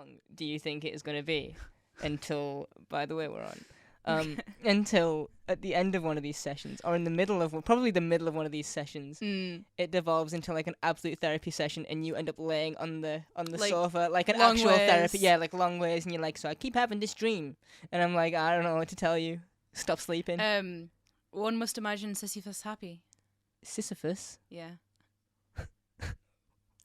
long do you think it is going to be until, by the way, we're on, until at the end of one of these sessions, or in the middle of, probably the middle of one of these sessions, it devolves into like an absolute therapy session, and you end up laying on the like, sofa, like an actual therapy, like long ways, and you're like, so I keep having this dream, and I'm like, I don't know what to tell you. Stop sleeping. One must imagine Sisyphus happy. Sisyphus? Yeah.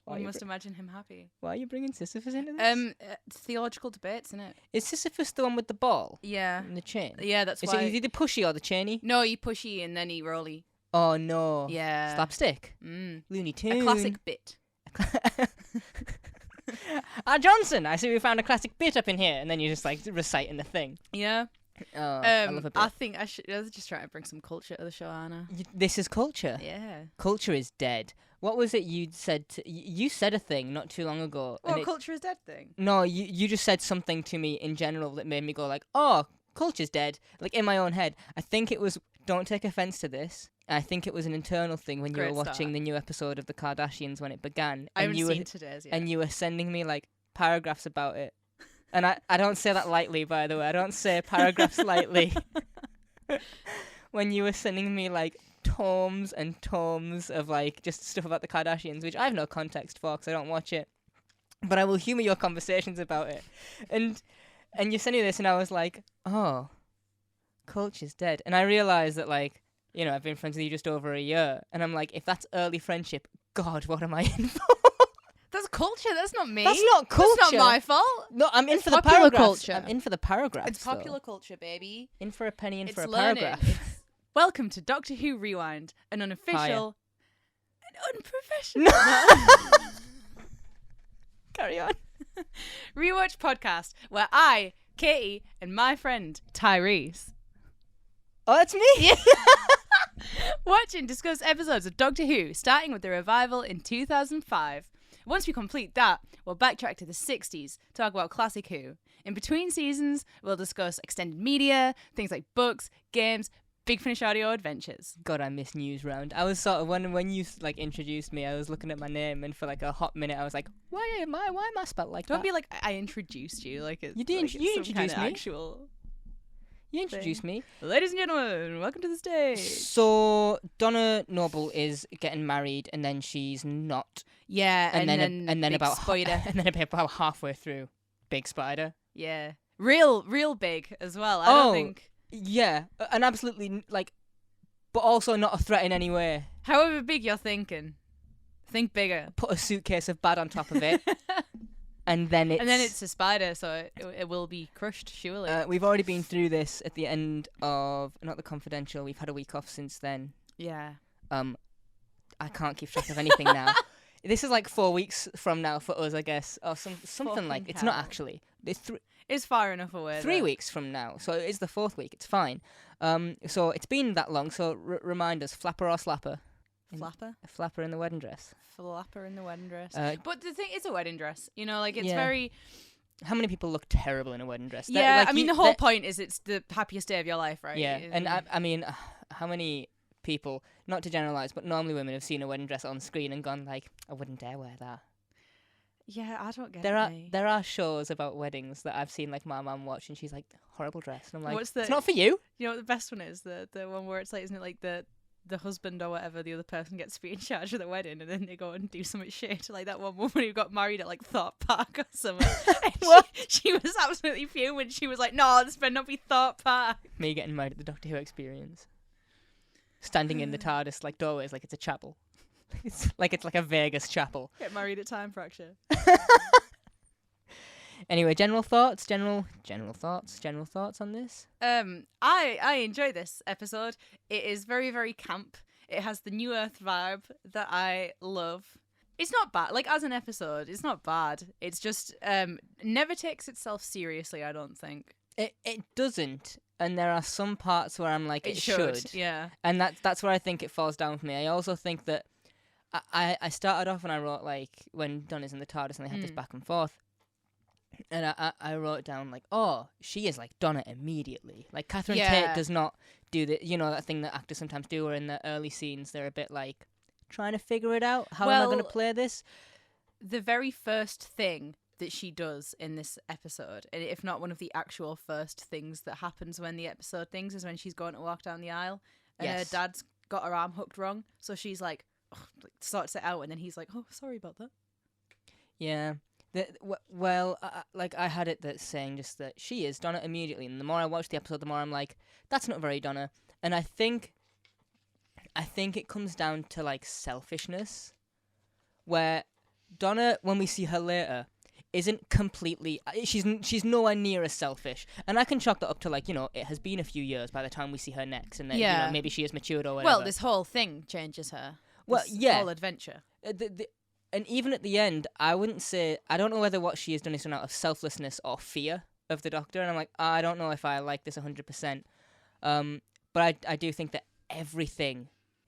One must imagine him happy. Why are you bringing Sisyphus into this? Theological debates, isn't it? Is Sisyphus the one with the ball? Yeah. And the chain? Yeah, that's why. Is he the pushy or the chainy? No, he pushy and then he rolly. Oh, no. Yeah. Slapstick? Looney Tunes? A classic bit. Johnson, I see we found a classic bit up in here. And then you're just like reciting the thing. Yeah. I love a bit. I think I was just trying to bring some culture to the show, Anna. This is culture. Yeah. Culture is dead. What was it you said? You said a thing not too long ago. What, culture is dead thing? No, you just said something to me in general that made me go like, oh, culture's dead. Like in my own head. I think it was, don't take offense to this, I think it was an internal thing when you were watching the new episode of The Kardashians when it began. I haven't seen today's yet. And you were sending me like paragraphs about it. And I don't say that lightly, by the way. I don't say paragraphs lightly. When you were sending me like tomes and tomes of like just stuff about the Kardashians, which I have no context for because I don't watch it, but I will humour your conversations about it. And you sent me this, and I was like, oh, culture's dead. And I realised that, like, you know, I've been friends with you just over a year, and I'm like, if that's early friendship, God, what am I in for? That's culture. That's not me. That's not culture. That's not my fault. No, I'm in it's for the popular paragraphs. Culture. I'm in for the paragraphs. It's popular culture, baby. In for a penny, in it's for a learning. paragraph. Welcome to Doctor Who Rewind, an unofficial and unprofessional Carry on. rewatch podcast where I, Katie, and my friend Tyrese. Oh, that's me. Yeah. Watch and discuss episodes of Doctor Who, starting with the revival in 2005. Once we complete that, we'll backtrack to the 60s, talk about classic Who. In between seasons, we'll discuss extended media, things like books, games, Big Finish audio adventures. God, I miss News Round. I was sort of when you like introduced me, I was looking at my name, and for like a hot minute, I was like, why am I spelled like that? Don't be like I introduced you, like it's you did. Like you introduced me. Actual. You introduced me. Ladies and gentlemen, welcome to the stage. So Donna Noble is getting married, and then she's not. Yeah, and then about spider, and then about halfway through, big spider. Yeah, real big as well. I don't think. Yeah, and absolutely like, but also not a threat in any way. However big you're thinking, think bigger. Put a suitcase of bad on top of it. And then it's a spider, so it will be crushed, surely. We've already been through this at the end of Not the Confidential. We've had a week off since then. Yeah. I can't keep track of anything now. This is like 4 weeks from now for us, I guess, or something like. It's not actually. It's far enough away. 3 weeks from now, so it's the 4th week. It's fine. So it's been that long. So remind us, flapper or slapper? Flapper? A flapper in the wedding dress. Flapper in the wedding dress. But the thing, it's a wedding dress. You know, like it's very. How many people look terrible in a wedding dress? Yeah, I mean the whole point is it's the happiest day of your life, right? Yeah, and I mean, how many people, not to generalise, but normally women have seen a wedding dress on screen and gone like, I wouldn't dare wear that. Yeah, I don't get it. There are shows about weddings that I've seen like my mum watch, and she's like, horrible dress, and I'm like, it's not for you. You know what the best one is? The one where it's like, isn't it like the husband or whatever, the other person gets to be in charge of the wedding, and then they go and do some shit, like that one woman who got married at like Thorpe Park or something. she was absolutely fuming. She was like, no, this better not be Thorpe Park. Me getting married at the Doctor Who Experience, standing in the TARDIS like doorways, like it's a chapel. It's like a Vegas chapel. Get married at time fracture. Anyway, general thoughts on this. I enjoy this episode. It is very, very camp. It has the New Earth vibe that I love. It's not bad. Like as an episode, it's not bad. It's just never takes itself seriously, I don't think. It doesn't. And there are some parts where I'm like, it should. Yeah. And that's where I think it falls down for me. I also think that I started off and I wrote like when Donna's in the TARDIS and they have this back and forth. And I wrote down like, oh, she is like Donna immediately. Like Catherine Tate does not do the, you know, that thing that actors sometimes do, where in the early scenes they're a bit like trying to figure it out. How am I going to play this? The very first thing that she does in this episode, and if not one of the actual first things that happens when the episode things, is when she's going to walk down the aisle and her dad's got her arm hooked wrong, so she's like, sorts it out, and then he's like, oh, sorry about that. Yeah. Like I had it that saying just that she is Donna immediately, and the more I watch the episode, the more I'm like, that's not very Donna. And I think it comes down to like selfishness, where Donna, when we see her later, isn't completely. She's nowhere near as selfish, and I can chalk that up to like, it has been a few years by the time we see her next, and then maybe she has matured or whatever. Well, this whole thing changes her. Well, this whole adventure. And even at the end, I wouldn't say, I don't know whether what she has done is done out of selflessness or fear of the Doctor, and I'm like, I don't know if I like this 100%. But I do think that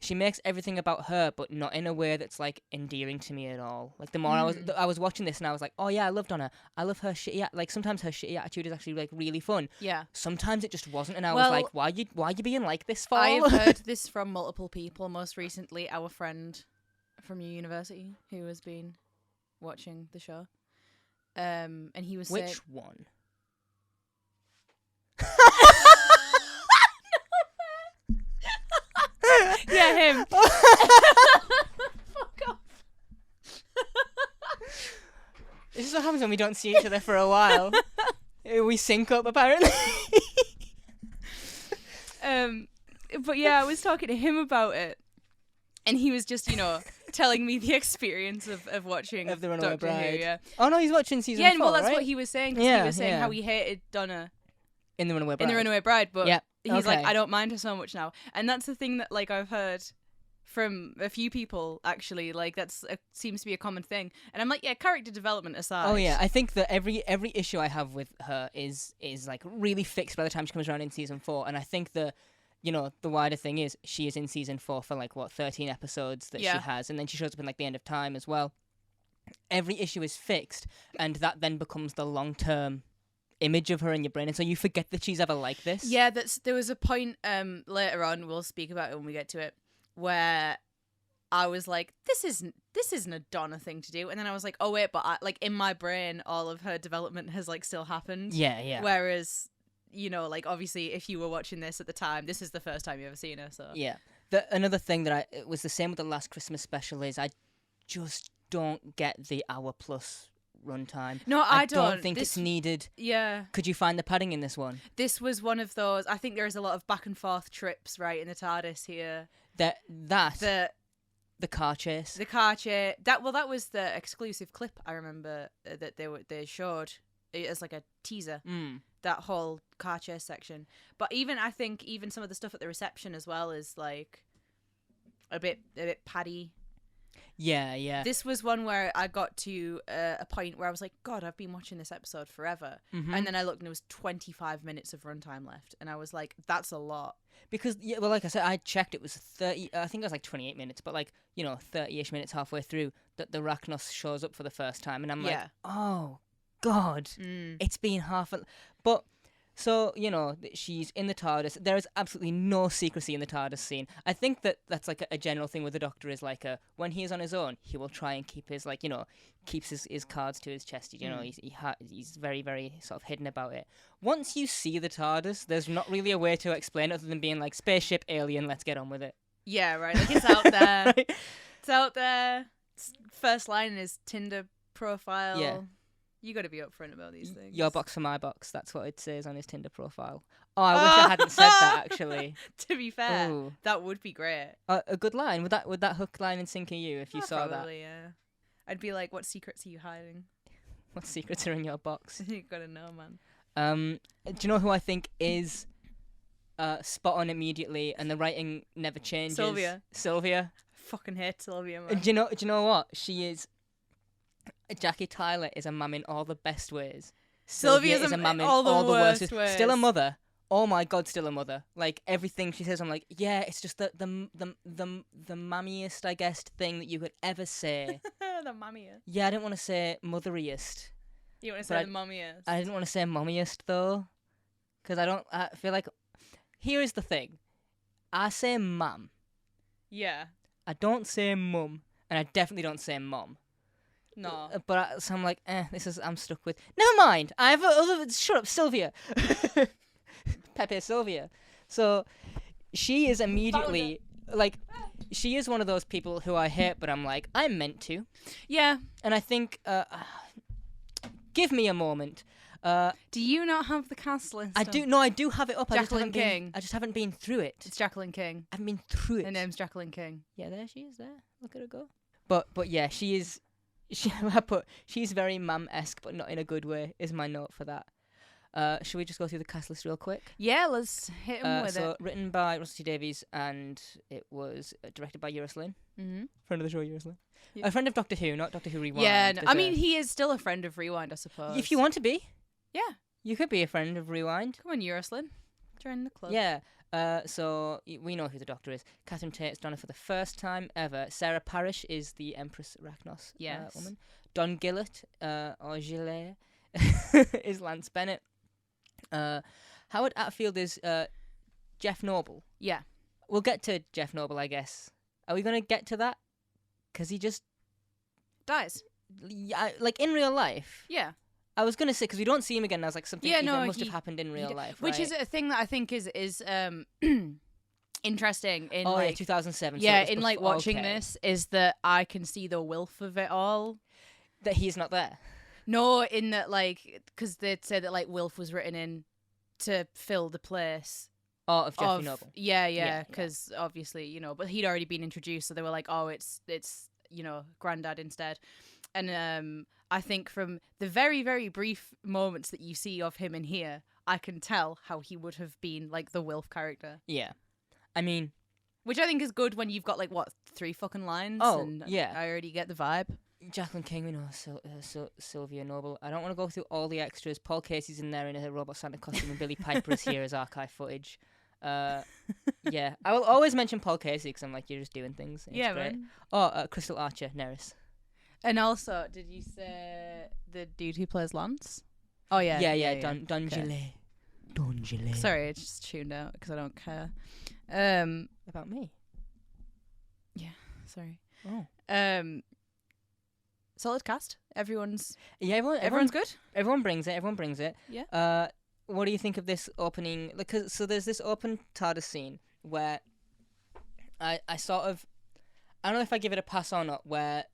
she makes everything about her, but not in a way that's like endearing to me at all. Like the more I was watching this, and I was like, oh yeah, I love Donna. I love her shitty. Like sometimes her shitty attitude is actually like really fun. Yeah. Sometimes it just wasn't, and I was like, why you being like this for? I have heard this from multiple people. Most recently, our friend from your university who has been watching the show, and he was saying, which one? Yeah, him. Fuck off. This is what happens when we don't see each other for a while. We sync up, apparently. But yeah, I was talking to him about it, and he was just, telling me the experience of watching of the Runaway Doctor Bride. Who, yeah. Oh no, he's watching season 4, well, that's right? what he was saying. 'Cause he was saying how he hated Donna in the Runaway Bride. In the Runaway Bride, but he's like, okay. I don't mind her so much now, and that's the thing that like I've heard from a few people actually. Like that's seems to be a common thing, and I'm like, yeah, character development aside. Oh yeah, I think that every issue I have with her is like really fixed by the time she comes around in season 4, and I think the wider thing is she is in season 4 for like 13 episodes that she has, and then she shows up in like the End of Time as well. Every issue is fixed, and that then becomes the long-term image of her in your brain, and so you forget that she's ever like this. Yeah, there was a point later on, we'll speak about it when we get to it, where I was like, this isn't a Donna thing to do, and then I was like, oh wait, but like in my brain all of her development has like still happened. Yeah. Whereas like obviously if you were watching this at the time, this is the first time you ever seen her, so yeah. Another thing that it was the same with the last Christmas special is I just don't get the hour-plus runtime. No, I don't think it's needed. Yeah. Could you find the padding in this one? This was one of those. I think there's a lot of back and forth trips right in the TARDIS here. The car chase. The car chase. That was the exclusive clip I remember that they showed as like a teaser. That whole car chase section. But I think even some of the stuff at the reception as well is like a bit paddy. Yeah. This was one where I got to a point where I was like, God, I've been watching this episode forever. Mm-hmm. And then I looked and there was 25 minutes of runtime left. And I was like, that's a lot. Because, like I said, I checked, it was 30, I think it was like 28 minutes, but like, 30-ish minutes halfway through that the Rachnos shows up for the first time. And I'm like, oh, God, it's been but... So, she's in the TARDIS. There is absolutely no secrecy in the TARDIS scene. I think that's like a general thing with the Doctor is like when he is on his own, he will try and keep his keeps his cards to his chest. He's very, very sort of hidden about it. Once you see the TARDIS, there's not really a way to explain it other than being like, spaceship, alien, let's get on with it. Yeah, right. Like it's out there. Right? It's out there. First line is Tinder profile. Yeah. You got to be upfront about these things. Your box for my box. That's what it says on his Tinder profile. Oh, I wish I hadn't said that, actually. To be fair, Ooh. that would be great. A good line. Would that hook, line, and sinker you if you saw probably, yeah. I'd be like, what secrets are you hiding? What secrets are in your box? You gotta know, man. Do you know who I think is spot on immediately, and the writing never changes? Sylvia. I fucking hate Sylvia, man. Do you know what? She is... Jackie Tyler is a mum in all the best ways. Sylvia is a mum in all the worst ways. Still a mother. Oh my God, still a mother. Like everything she says, I'm like, yeah, it's just the mummiest, I guess, thing that you could ever say. The mummiest. Yeah, I didn't want to say motheriest. You want to say the mummiest? I didn't want to say mummiest though, because I feel like. Here is the thing, I say mum. Yeah. I don't say mum, and I definitely don't say mom. No. So I'm like, I'm stuck with. Never mind. I have other. Shut up, Sylvia. Pepe Sylvia. So she is immediately like, she is one of those people who I hate, but I'm like, I'm meant to. Yeah. And I think, give me a moment. Do you not have the cast list? I do. No, I do have it up. Jacqueline King. I just haven't been through it. It's Jacqueline King. I haven't been through it. Her name's Jacqueline King. Yeah, there she is. There, look at her go. But yeah, she is. She's very mum-esque, but not in a good way. Is my note for that. Should we just go through the cast list real quick? Yeah, let's hit him with it. Written by Russell T Davies, and it was directed by Lynn. Mm-hmm. Friend of the show, Lynn. Yeah. A friend of Doctor Who, not Doctor Who Rewind. Yeah, no, I mean, he is still a friend of Rewind, I suppose. If you want to be. Yeah. You could be a friend of Rewind. Come on, Lynn. Join the club. Yeah. So we know who the Doctor is. Catherine Tate's done it for the first time ever. Sarah Parish is the Empress Arachnos woman. Don Gillett, or Gillet, is Lance Bennett. Howard Atfield is Jeff Noble. Yeah. We'll get to Jeff Noble, I guess. Are we going to get to that? Because he just dies. Yeah, like in real life. Yeah. I was going to say, because we don't see him again, I was like, something must have happened in real life, Which right? is a thing that I think is interesting in 2007. Yeah, so in like watching this, is that I can see the wilf of it all. That he's not there. No, in that, like, because they'd say that, like, Wilf was written in to fill the place. Of Jeffrey Noble. Yeah, because obviously, but he'd already been introduced, so they were like, oh, it's Grandad instead. And I think from the very, very brief moments that you see of him in here, I can tell how he would have been, like, the Wilf character. Yeah. I mean... Which I think is good when you've got, like, 3 fucking lines? Oh, and yeah. I already get the vibe. Jacqueline King, we know Sylvia Noble. I don't want to go through all the extras. Paul Casey's in there in a Robot Santa costume, and Billy Piper is here as archive footage. Yeah, I will always mention Paul Casey because I'm like, you're just doing things. Yeah, great. man. Oh, Crystal Archer, Neris. And also, did you say the dude who plays Lance? Oh, yeah. Yeah. Don Gillet. Don Gillet. Sorry, I just tuned out because I don't care. About me? Yeah, sorry. Oh. Solid cast. Everyone's good. Everyone brings it. Yeah. What do you think of this opening? So there's this open TARDIS scene where I sort of, I don't know if I give it a pass or not, where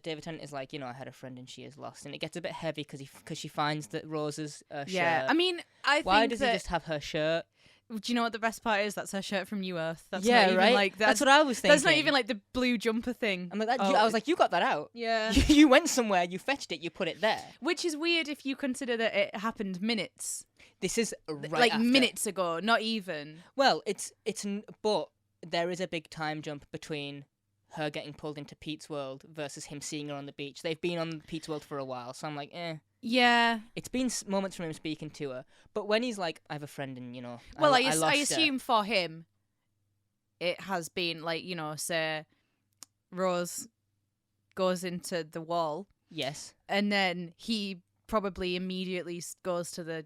David Tennant is like, I had a friend and she is lost, and it gets a bit heavy because she finds that Rose's shirt. Yeah, I mean, why does he just have her shirt? Do you know what the best part is? That's her shirt from New Earth. That's yeah, not even right. Like, that's what I was thinking. That's not even like the blue jumper thing. I'm like, I was like, you got that out. Yeah. You went somewhere, you fetched it, you put it there. Which is weird if you consider that it happened minutes. This is right like after. Minutes ago, not even. Well, but there is a big time jump between her getting pulled into Pete's world versus him seeing her on the beach. They've been on Pete's world for a while, so I'm like, Yeah. It's been moments from him speaking to her, but when he's like, I have a friend and, Well, I assume for him, it has been like, say, Rose goes into the wall. Yes. And then he probably immediately goes to the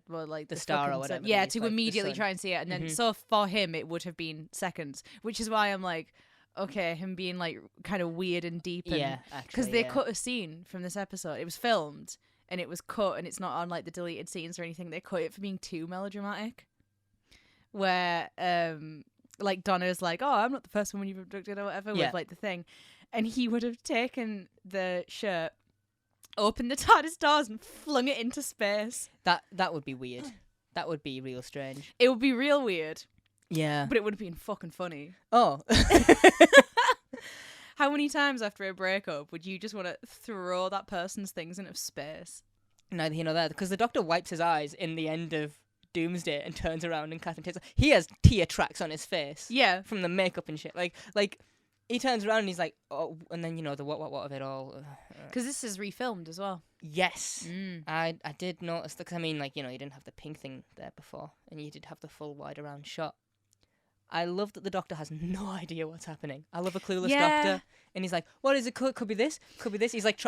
star or whatever. Yeah, to immediately try and see it. And then so for him, it would have been seconds, which is why I'm like, okay, him being like kind of weird and deep. Yeah, actually. Because they cut a scene from this episode. It was filmed and it was cut, and it's not on like the deleted scenes or anything. They cut it for being too melodramatic. Where like Donna's like, oh, I'm not the first woman you've abducted or whatever, with like the thing. And he would have taken the shirt, opened the TARDIS doors and flung it into space. That would be weird. That would be real strange. It would be real weird. Yeah. But it would have been fucking funny. Oh. How many times after a breakup would you just want to throw that person's things into space? Neither here nor there, because the Doctor wipes his eyes in the end of Doomsday and turns around and Catherine Tate's he has tear tracks on his face. Yeah. From the makeup and shit. Like he turns around and he's like, oh, and then the what of it all. Because this is refilmed as well. Yes. I did notice that, because I mean, like, you didn't have the pink thing there before, and you did have the full wide around shot. I love that the Doctor has no idea what's happening. I love a clueless Doctor. And he's like, what is it? Could be this. Could be this. He's like,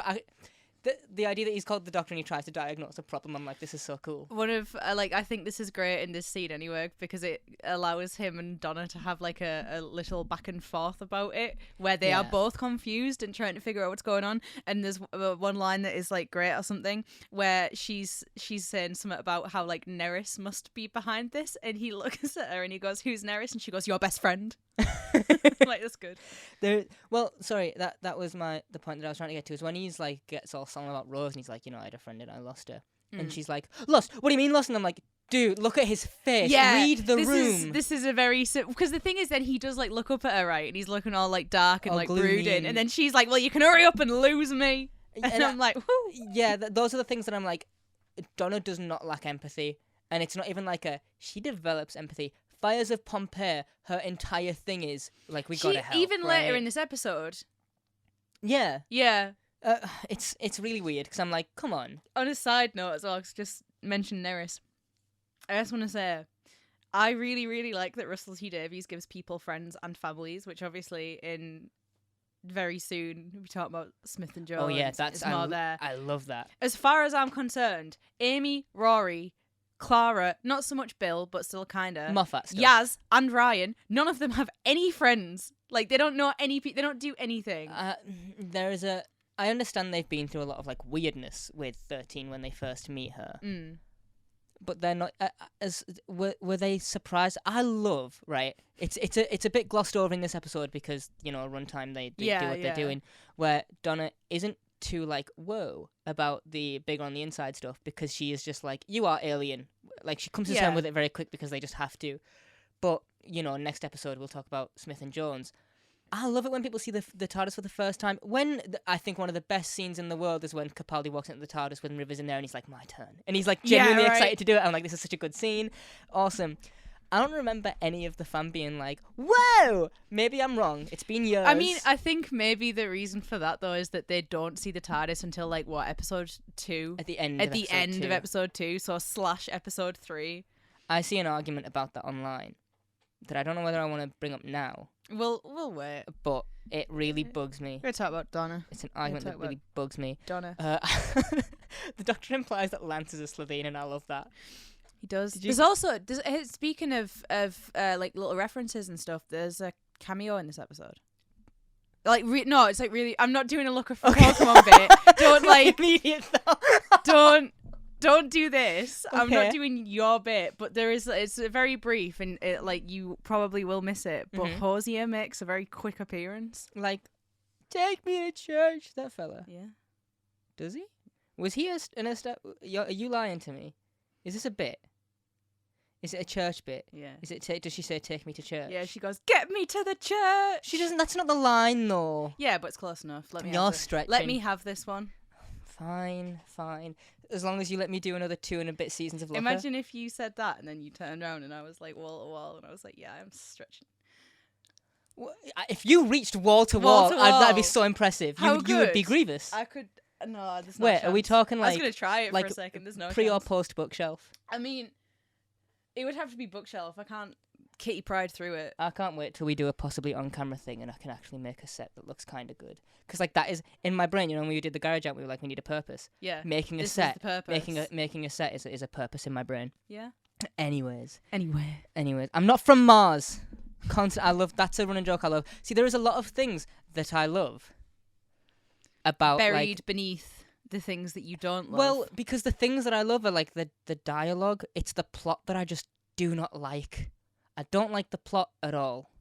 the idea that he's called the doctor and he tries to diagnose a problem, I'm like, this is so cool. One of I think this is great in this scene anyway because it allows him and Donna to have like a little back and forth about it where they are both confused and trying to figure out what's going on. And there's one line that is like great or something where she's saying something about how like Neris must be behind this, and he looks at her and he goes, "Who's Neris?" And she goes, "Your best friend." Like, that's good. That was the point that I was trying to get to, is when he's like gets all solemn about Rose and he's like, I had a friend and I lost her. And she's like, lost? What do you mean lost? And I'm like, dude, look at his face. Yeah, read the room. This is a very because the thing is, then he does like look up at her, right, and he's looking all like dark and all like gloomy brooding, and then she's like, well, you can hurry up and lose me. And I'm like, whoo. Yeah, those are the things that I'm like, Donna does not lack empathy, and it's not even like she develops empathy. Fires of Pompeii, her entire thing is like, we gotta help. Even later in this episode. Yeah. Yeah. It's really weird because I'm like, come on. On a side note as well, just mention Neris. I just want to say, I really, really like that Russell T Davies gives people friends and families, which obviously in very soon we talk about Smith and Jones. Oh yeah, that's more there. I love that. As far as I'm concerned, Amy, Rory, Clara, not so much Bill, but still kinda. Moffat stuff. Yaz and Ryan, none of them have any friends. Like, they don't know they don't do anything. I understand they've been through a lot of like weirdness with 13 when they first meet her. But they're not were they surprised? I love, right? It's a bit glossed over in this episode because, runtime they do what they're doing, where Donna isn't too like whoa about the big on the inside stuff because she is just like, you are alien. Like, she comes to terms with it very quick because they just have to. But next episode we'll talk about Smith and Jones. I love it when people see the TARDIS for the first time. I think one of the best scenes in the world is when Capaldi walks into the TARDIS with Rivers in there and he's like, my turn. And he's like genuinely excited to do it. I'm like, this is such a good scene. Awesome. I don't remember any of the fan being like, whoa! Maybe I'm wrong. It's been years. I mean, I think maybe the reason for that, though, is that they don't see the TARDIS until, like, what, episode 2? At the end of episode 2, so / episode 3. I see an argument about that online that I don't know whether I want to bring up now. We'll wait. But it really bugs me. We're going to talk about Donna. It's an argument that really bugs me. Donna. The Doctor implies that Lance is a Slovene, and I love that. He does. There's also, speaking of like little references and stuff, there's a cameo in this episode. Like, no, it's like really, I'm not doing a look for Pokemon bit. Don't like, immediate though. Don't do this. Okay. I'm not doing your bit, but it's very brief and like you probably will miss it. But Hosier makes a very quick appearance. Like, take me to church, that fella. Yeah. Does he? Was he are you lying to me? Is this a bit? Is it a church bit? Yeah. Is it? Does she say take me to church? Yeah, she goes, get me to the church. She doesn't. That's not the line though. Yeah, but it's close enough. You're stretching. Let me have this one. Fine. As long as you let me do another 2 and a bit seasons of Looker. Imagine if you said that and then you turned around and I was like wall to wall and I was like, yeah, I'm stretching. If you reached wall to wall, that'd be so impressive. You would be Grievous. I could. No, there's no Wait, chance. are we talking like? I was gonna try it like for a second. There's no pre chance. or post bookshelf. I mean, it would have to be bookshelf. I can't Kitty Pryde through it. I can't wait till we do a possibly on-camera thing and I can actually make a set that looks kind of good. Because like that is in my brain. When we did the garage out, we were like, we need a purpose. Yeah. Making a this set. Is the purpose. Making a set is a purpose in my brain. Yeah. Anyways, Anyway. I'm not from Mars. I love. That's a running joke I love. See, there is a lot of things that I love about buried beneath the things that you don't love. Well, because the things that I love are like the dialogue. It's the plot that I just do not like. I don't like the plot at all.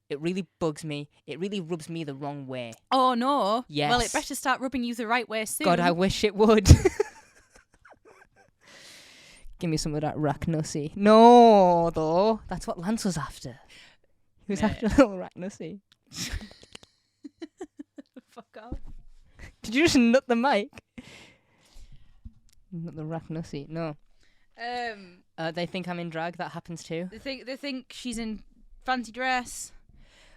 It really bugs me. It really rubs me the wrong way. Oh no. Yes. Well, it better start rubbing you the right way soon. God, I wish it would. Give me some of that Rachnussy. No, though. That's what Lance was after. He was after a little Rachnussy. Fuck off. Did you just nut the mic? Nut the Rachnussy. No. They think I'm in drag. That happens too. They think she's in fancy dress.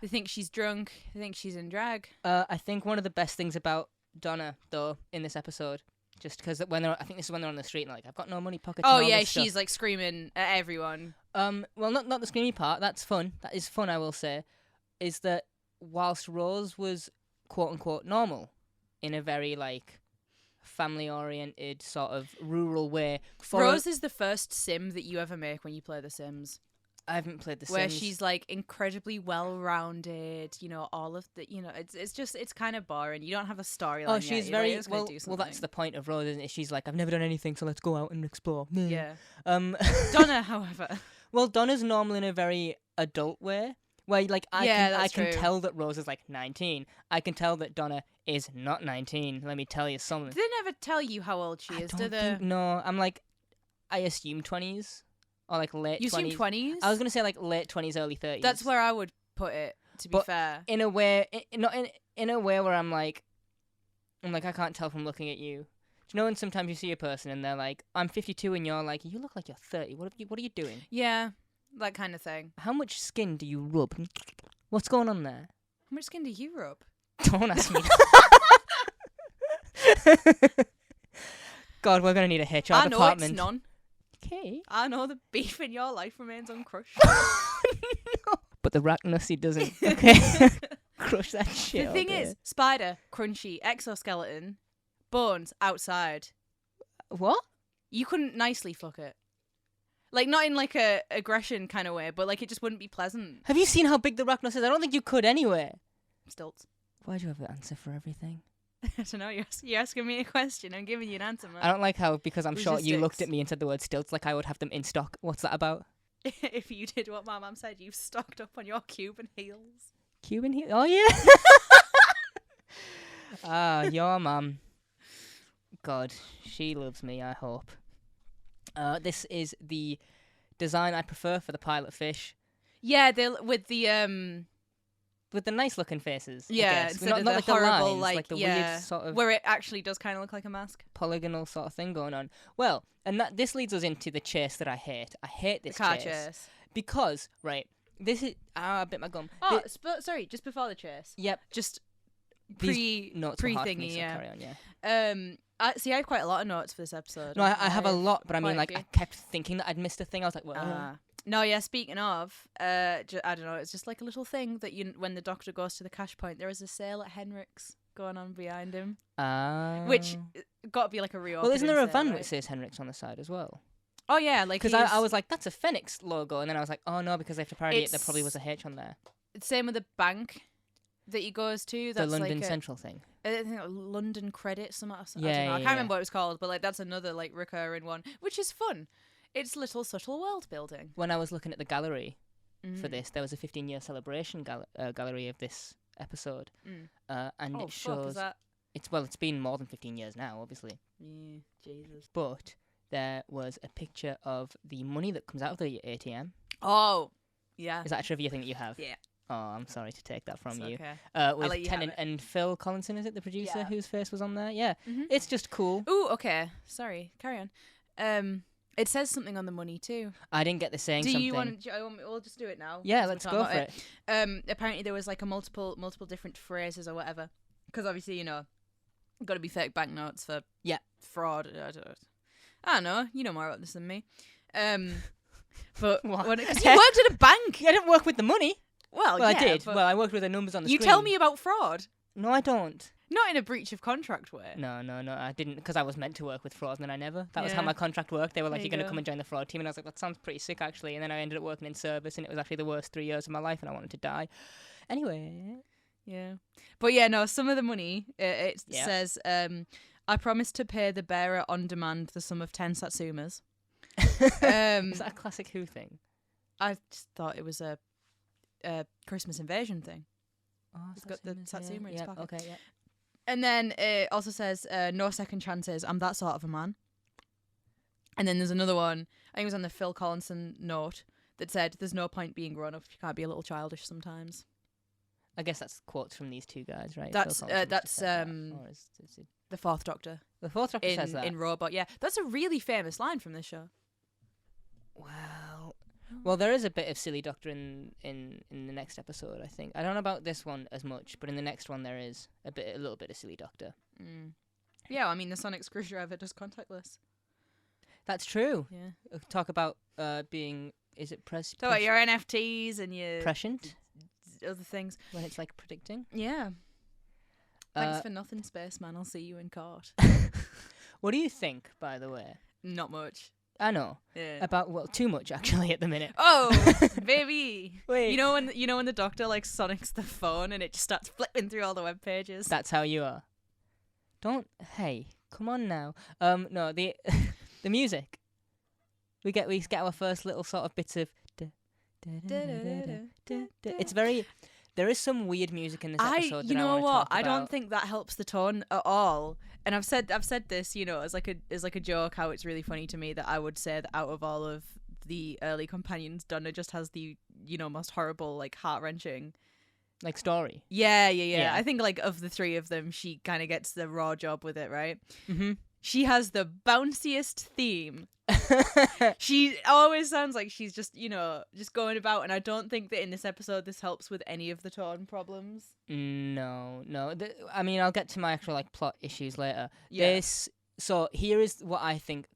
They think she's drunk. They think she's in drag. I think one of the best things about Donna, though, in this episode, just because I think this is when they're on the street and like, I've got no money, pockets. Oh and all yeah, this she's stuff. like screaming at everyone. Well, not the screamy part. That's fun. That is fun. I will say, is that whilst Rose was quote unquote normal, in a very like family-oriented sort of rural way. Rose is the first sim that you ever make when you play The Sims. I haven't played The Sims. Where she's like incredibly well-rounded, all of the, it's kind of boring. You don't have a storyline. Oh, she's yet. very You're like, well. That's the point of Rose, isn't it? She's like, I've never done anything, so let's go out and explore. Yeah. Donna, however. Well, Donna's normally in a very adult way, where like I can tell that Rose is like 19. I can tell that Donna is not 19. Let me tell you something. Do they never tell you how old she is? No, I'm like, I assume 20s. Or like late 20s. You assume 20s? I was going to say like late 20s, early 30s. That's where I would put it, to be fair. In a way, not in a way where I'm like, I can't tell from looking at you. Do you know when sometimes you see a person and they're like, I'm 52 and you're like, you look like you're 30. What are you doing? Yeah, that kind of thing. How much skin do you rub? What's going on there? How much skin do you rub? Don't ask me. God, we're going to need a HR department. I know it's none. Okay. I know the beef in your life remains uncrushed. No. But the Rachnossi doesn't. Okay. Crush that shit. The thing is, spider, crunchy, exoskeleton, bones, outside. What? You couldn't nicely fuck it. Like, not in like a aggression kind of way, but like it just wouldn't be pleasant. Have you seen how big the Rachnos is? I don't think you could anyway. Stilts. Why do you have an answer for everything? I don't know, you're asking me a question. I'm giving you an answer, man. I don't like how, because I'm short, you Logistics. looked at me and said the word stilts like I would have them in stock. What's that about? If you did what my mum said, you've stocked up on your Cuban heels. Cuban heel? Oh, yeah. Your mum. God, she loves me, I hope. This is the design I prefer for the pilot fish. Yeah, with the nice looking faces. Yeah, instead not of like the horrible, lines, like the weird sort of where it actually does kind of look like a mask. polygonal sort of thing going on. Well, and this leads us into the chase that I hate. I hate this The car chase. chase. Because, right, this is... I bit my gum. Oh, sorry, just before the chase. Yep. Just These notes were hard for me, pre-thingy, so yeah. carry on, yeah. I have quite a lot of notes for this episode. No, I have a lot, but I mean, quite like, a I kept thinking that I'd missed a thing. I was like, well... No, yeah, speaking of, I don't know, it's just like a little thing that when the doctor goes to the cash point, there is a sale at Henrik's going on behind him. Which got to be like a reopening. Well, isn't there a sale, van right? that says Henrik's on the side as well? Oh, yeah, like because I was like, that's a Phoenix logo, and then I was like, oh no, because they have to parody it, there probably was a H on there. Same with the bank that he goes to. That's the London like Central thing. I think London Credit, something. I don't know. Yeah, I can't remember what it was called, but like that's another like recurring one, which is fun. It's little subtle world building. When I was looking at the gallery for this, there was a 15-year celebration gallery of this episode, and it shows it's been more than 15 years now, obviously. Yeah, Jesus. But there was a picture of the money that comes out of the ATM. Oh, yeah. Is that a trivia thing that you have? Yeah. Oh, I'm sorry to take that from you. Okay. With Tennant and Phil Collinson, is it the producer whose face was on there? Yeah. Mm-hmm. It's just cool. Ooh, okay. Sorry. Carry on. It says something on the money too. I didn't get the saying something. Do you want to? We'll just do it now. Yeah, let's go for it. Apparently there was like a multiple different phrases or whatever. Because obviously, got to be fake banknotes for fraud. I don't know. You know more about this than me. But because you worked at a bank. I didn't work with the money. Well, I did. Well, I worked with the numbers on the screen. You tell me about fraud. No, I don't. Not in a breach of contract way. No, I didn't, because I was meant to work with fraud, and then I never. That was how my contract worked. They were like, you're going to come and join the fraud team, and I was like, that sounds pretty sick, actually. And then I ended up working in service, and it was actually the worst 3 years of my life, and I wanted to die. Anyway. Yeah. But yeah, no, some of the money, it says, I promise to pay the bearer on demand the sum of 10 satsumas. Is that a classic Who thing? I just thought it was a Christmas Invasion thing. Oh, it's got the satsuma in his pocket. Okay, yeah. And then it also says, no second chances, I'm that sort of a man. And then there's another one, I think it was on the Phil Collinson note, that said, there's no point being grown up if you can't be a little childish sometimes. I guess that's quotes from these two guys, right? That's the Fourth Doctor. The Fourth Doctor says that? In Robot, yeah. That's a really famous line from this show. Well, there is a bit of silly Doctor in the next episode, I think. I don't know about this one as much, but in the next one there is a little bit of silly Doctor. Yeah, I mean the Sonic screwdriver does contactless. That's true. Yeah. Talk about being Talk about your NFTs and your prescient other things when it's like predicting. Yeah. Thanks for nothing, spaceman. I'll see you in court. What do you think, by the way? Not much. I know. Yeah. About, well, too much, actually, at the minute. Oh, baby. Wait. You know when the doctor like sonics the phone and it just starts flipping through all the web pages? That's how you are. Hey, come on now. No, the the music. We get our first little sort of bits of. It's very. There is some weird music in this episode. You that know I what? I don't think that helps the tone at all. And I've said this, as like a joke. How it's really funny to me that I would say that out of all of the early companions, Donna just has the most horrible, like, heart-wrenching, like, story. Yeah. I think, like, of the three of them, she kind of gets the raw job with it, right? Mm-hmm. She has the bounciest theme. She always sounds like she's just going about, and I don't think that in this episode this helps with any of the tone problems. No. I mean, I'll get to my actual, like, plot issues later. Yeah. So here is what I think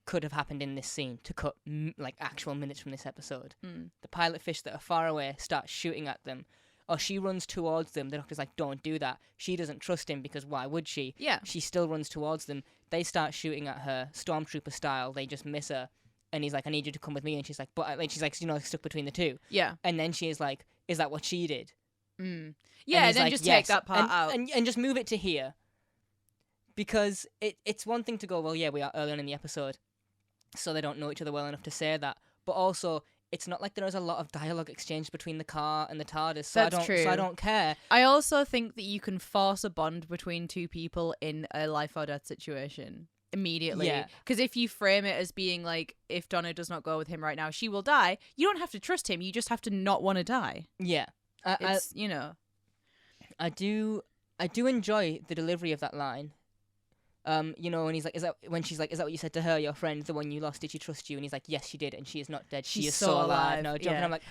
could have happened in this scene to cut like actual minutes from this episode. The pilot fish that are far away start shooting at them, or she runs towards them. The doctor's like, don't do that. She doesn't trust him because why would she? Yeah. She still runs towards them. They start shooting at her, stormtrooper style. They just miss her. And he's like, I need you to come with me. And she's like, but she's like, stuck between the two. Yeah. And then she is like, is that what she did? Yeah, and then like, just yes. take that part out. And just move it to here. Because it's one thing to go, well, yeah, we are early on in the episode, so they don't know each other well enough to say that. But also, it's not like there is a lot of dialogue exchanged between the car and the TARDIS, so That's true. So I don't care. I also think that you can force a bond between two people in a life or death situation immediately. Yeah. Because if you frame it as being like, if Donna does not go with him right now, she will die, you don't have to trust him. You just have to not want to die. Yeah. It's, I do enjoy the delivery of that line. And he's like, when she's like, is that what you said to her, your friend, the one you lost? Did she trust you? And he's like, yes, she did, and she is not dead. She is so alive. No joke. Yeah. And I'm like,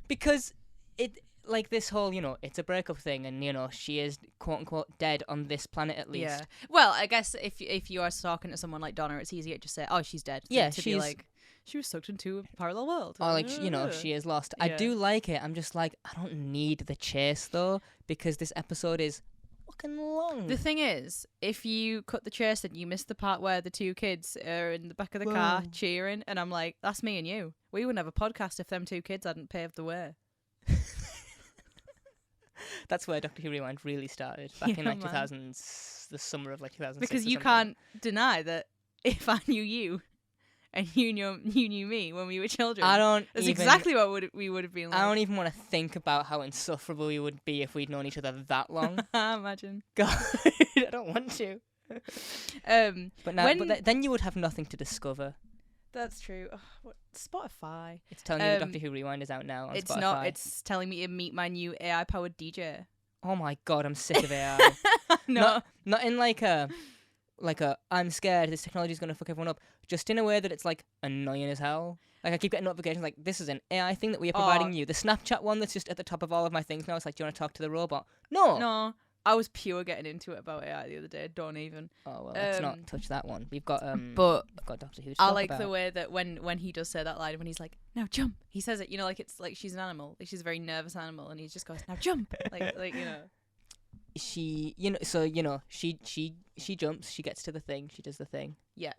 because it, like, this whole, it's a breakup thing, and she is quote unquote dead on this planet at least. Yeah. Well, I guess if you are talking to someone like Donna, it's easier to just say, oh, she's dead. Yeah, to be like, she was sucked into a parallel world. Or like, she is lost. Yeah. I do like it. I'm just like, I don't need the chase though, because this episode is fucking long. The thing is, if you cut the chase and you miss the part where the two kids are in the back of the car cheering, and I'm like, that's me and you. We wouldn't have a podcast if them two kids hadn't paved the way. That's where Doctor Who Rewind really started, back in like 2000s, the summer of like 2006. Because you can't deny that if I knew you and you knew me when we were children, that's exactly what we would have been like. I don't even want to think about how insufferable we would be if we'd known each other that long. Imagine. God, I don't want to. But then you would have nothing to discover. That's true. Oh, what, Spotify. It's telling you the Doctor Who Rewind is out now on it's Spotify. Not. It's telling me to meet my new AI-powered DJ. Oh my God, I'm sick of AI. No. Not in like a I'm scared this technology is going to fuck everyone up. Just in a way that it's like annoying as hell. Like I keep getting notifications like, this is an AI thing that we are providing you. The Snapchat one that's just at the top of all of my things now. It's like, do you want to talk to the robot? No. I was pure getting into it about AI the other day. Don't even. Oh well, let's not touch that one. We've got but I've got Doctor Who to I talk like about. the way that when he does say that line, when he's like, now jump, he says it, like it's like she's an animal, like she's a very nervous animal, and he just goes, now jump, like She jumps, she gets to the thing, she does the thing. Yeah.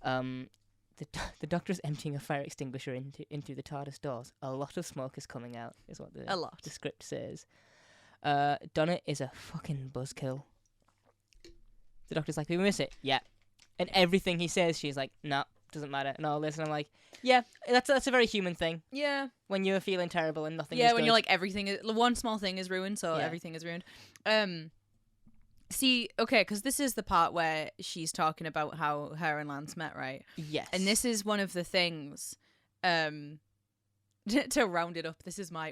The Doctor's emptying a fire extinguisher into the TARDIS doors. A lot of smoke is coming out, is what the script says. Donna is a fucking buzzkill. The Doctor's like, did we miss it? Yeah. And everything he says, she's like, no, doesn't matter. And all this, and I'm like, yeah, that's a very human thing. Yeah. When you're feeling terrible and nothing is Yeah, good. when you're like, one small thing is ruined, so everything is ruined. See, okay, because this is the part where she's talking about how her and Lance met, right? Yes. And this is one of the things, to round it up,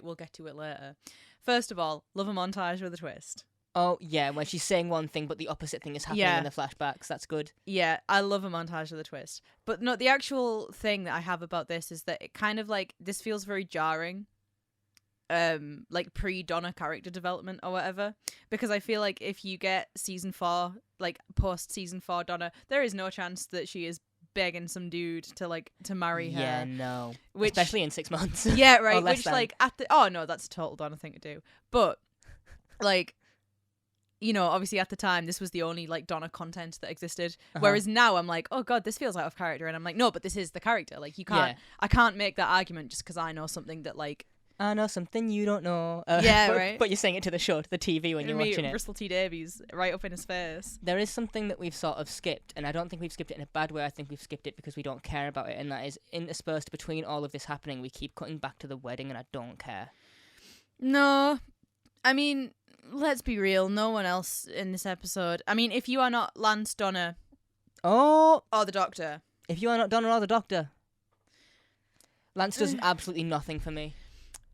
we'll get to it later. First of all, love a montage with a twist. Oh, yeah, when she's saying one thing, but the opposite thing is happening in the flashbacks. That's good. Yeah, I love a montage with a twist. But no, the actual thing that I have about this is that it kind of like, this feels very jarring. Like pre-Donna character development or whatever. Because I feel like if you get season 4, like post-season 4 Donna, there is no chance that she is begging some dude to marry her. Yeah, no. Especially in 6 months. Yeah, right. Which that's a total Donna thing to do. But like you know, obviously at the time this was the only like Donna content that existed. Uh-huh. Whereas now I'm like, oh god, this feels out of character, and I'm like, no, but this is the character. Like you can't, Yeah. I can't make that argument just because I know something that like. I know something you don't know. Yeah, but, right. But you're saying it to the show, to the TV when you're watching it. Russell T Davies right up in his face. There is something that we've sort of skipped, and I don't think we've skipped it in a bad way. I think we've skipped it because we don't care about it, and that is interspersed between all of this happening. We keep cutting back to the wedding, and I don't care. No, I mean, let's be real. No one else in this episode. I mean, if you are not Lance, Donna, Oh, or the Doctor. if you are not Donna or the Doctor, Lance does absolutely nothing for me.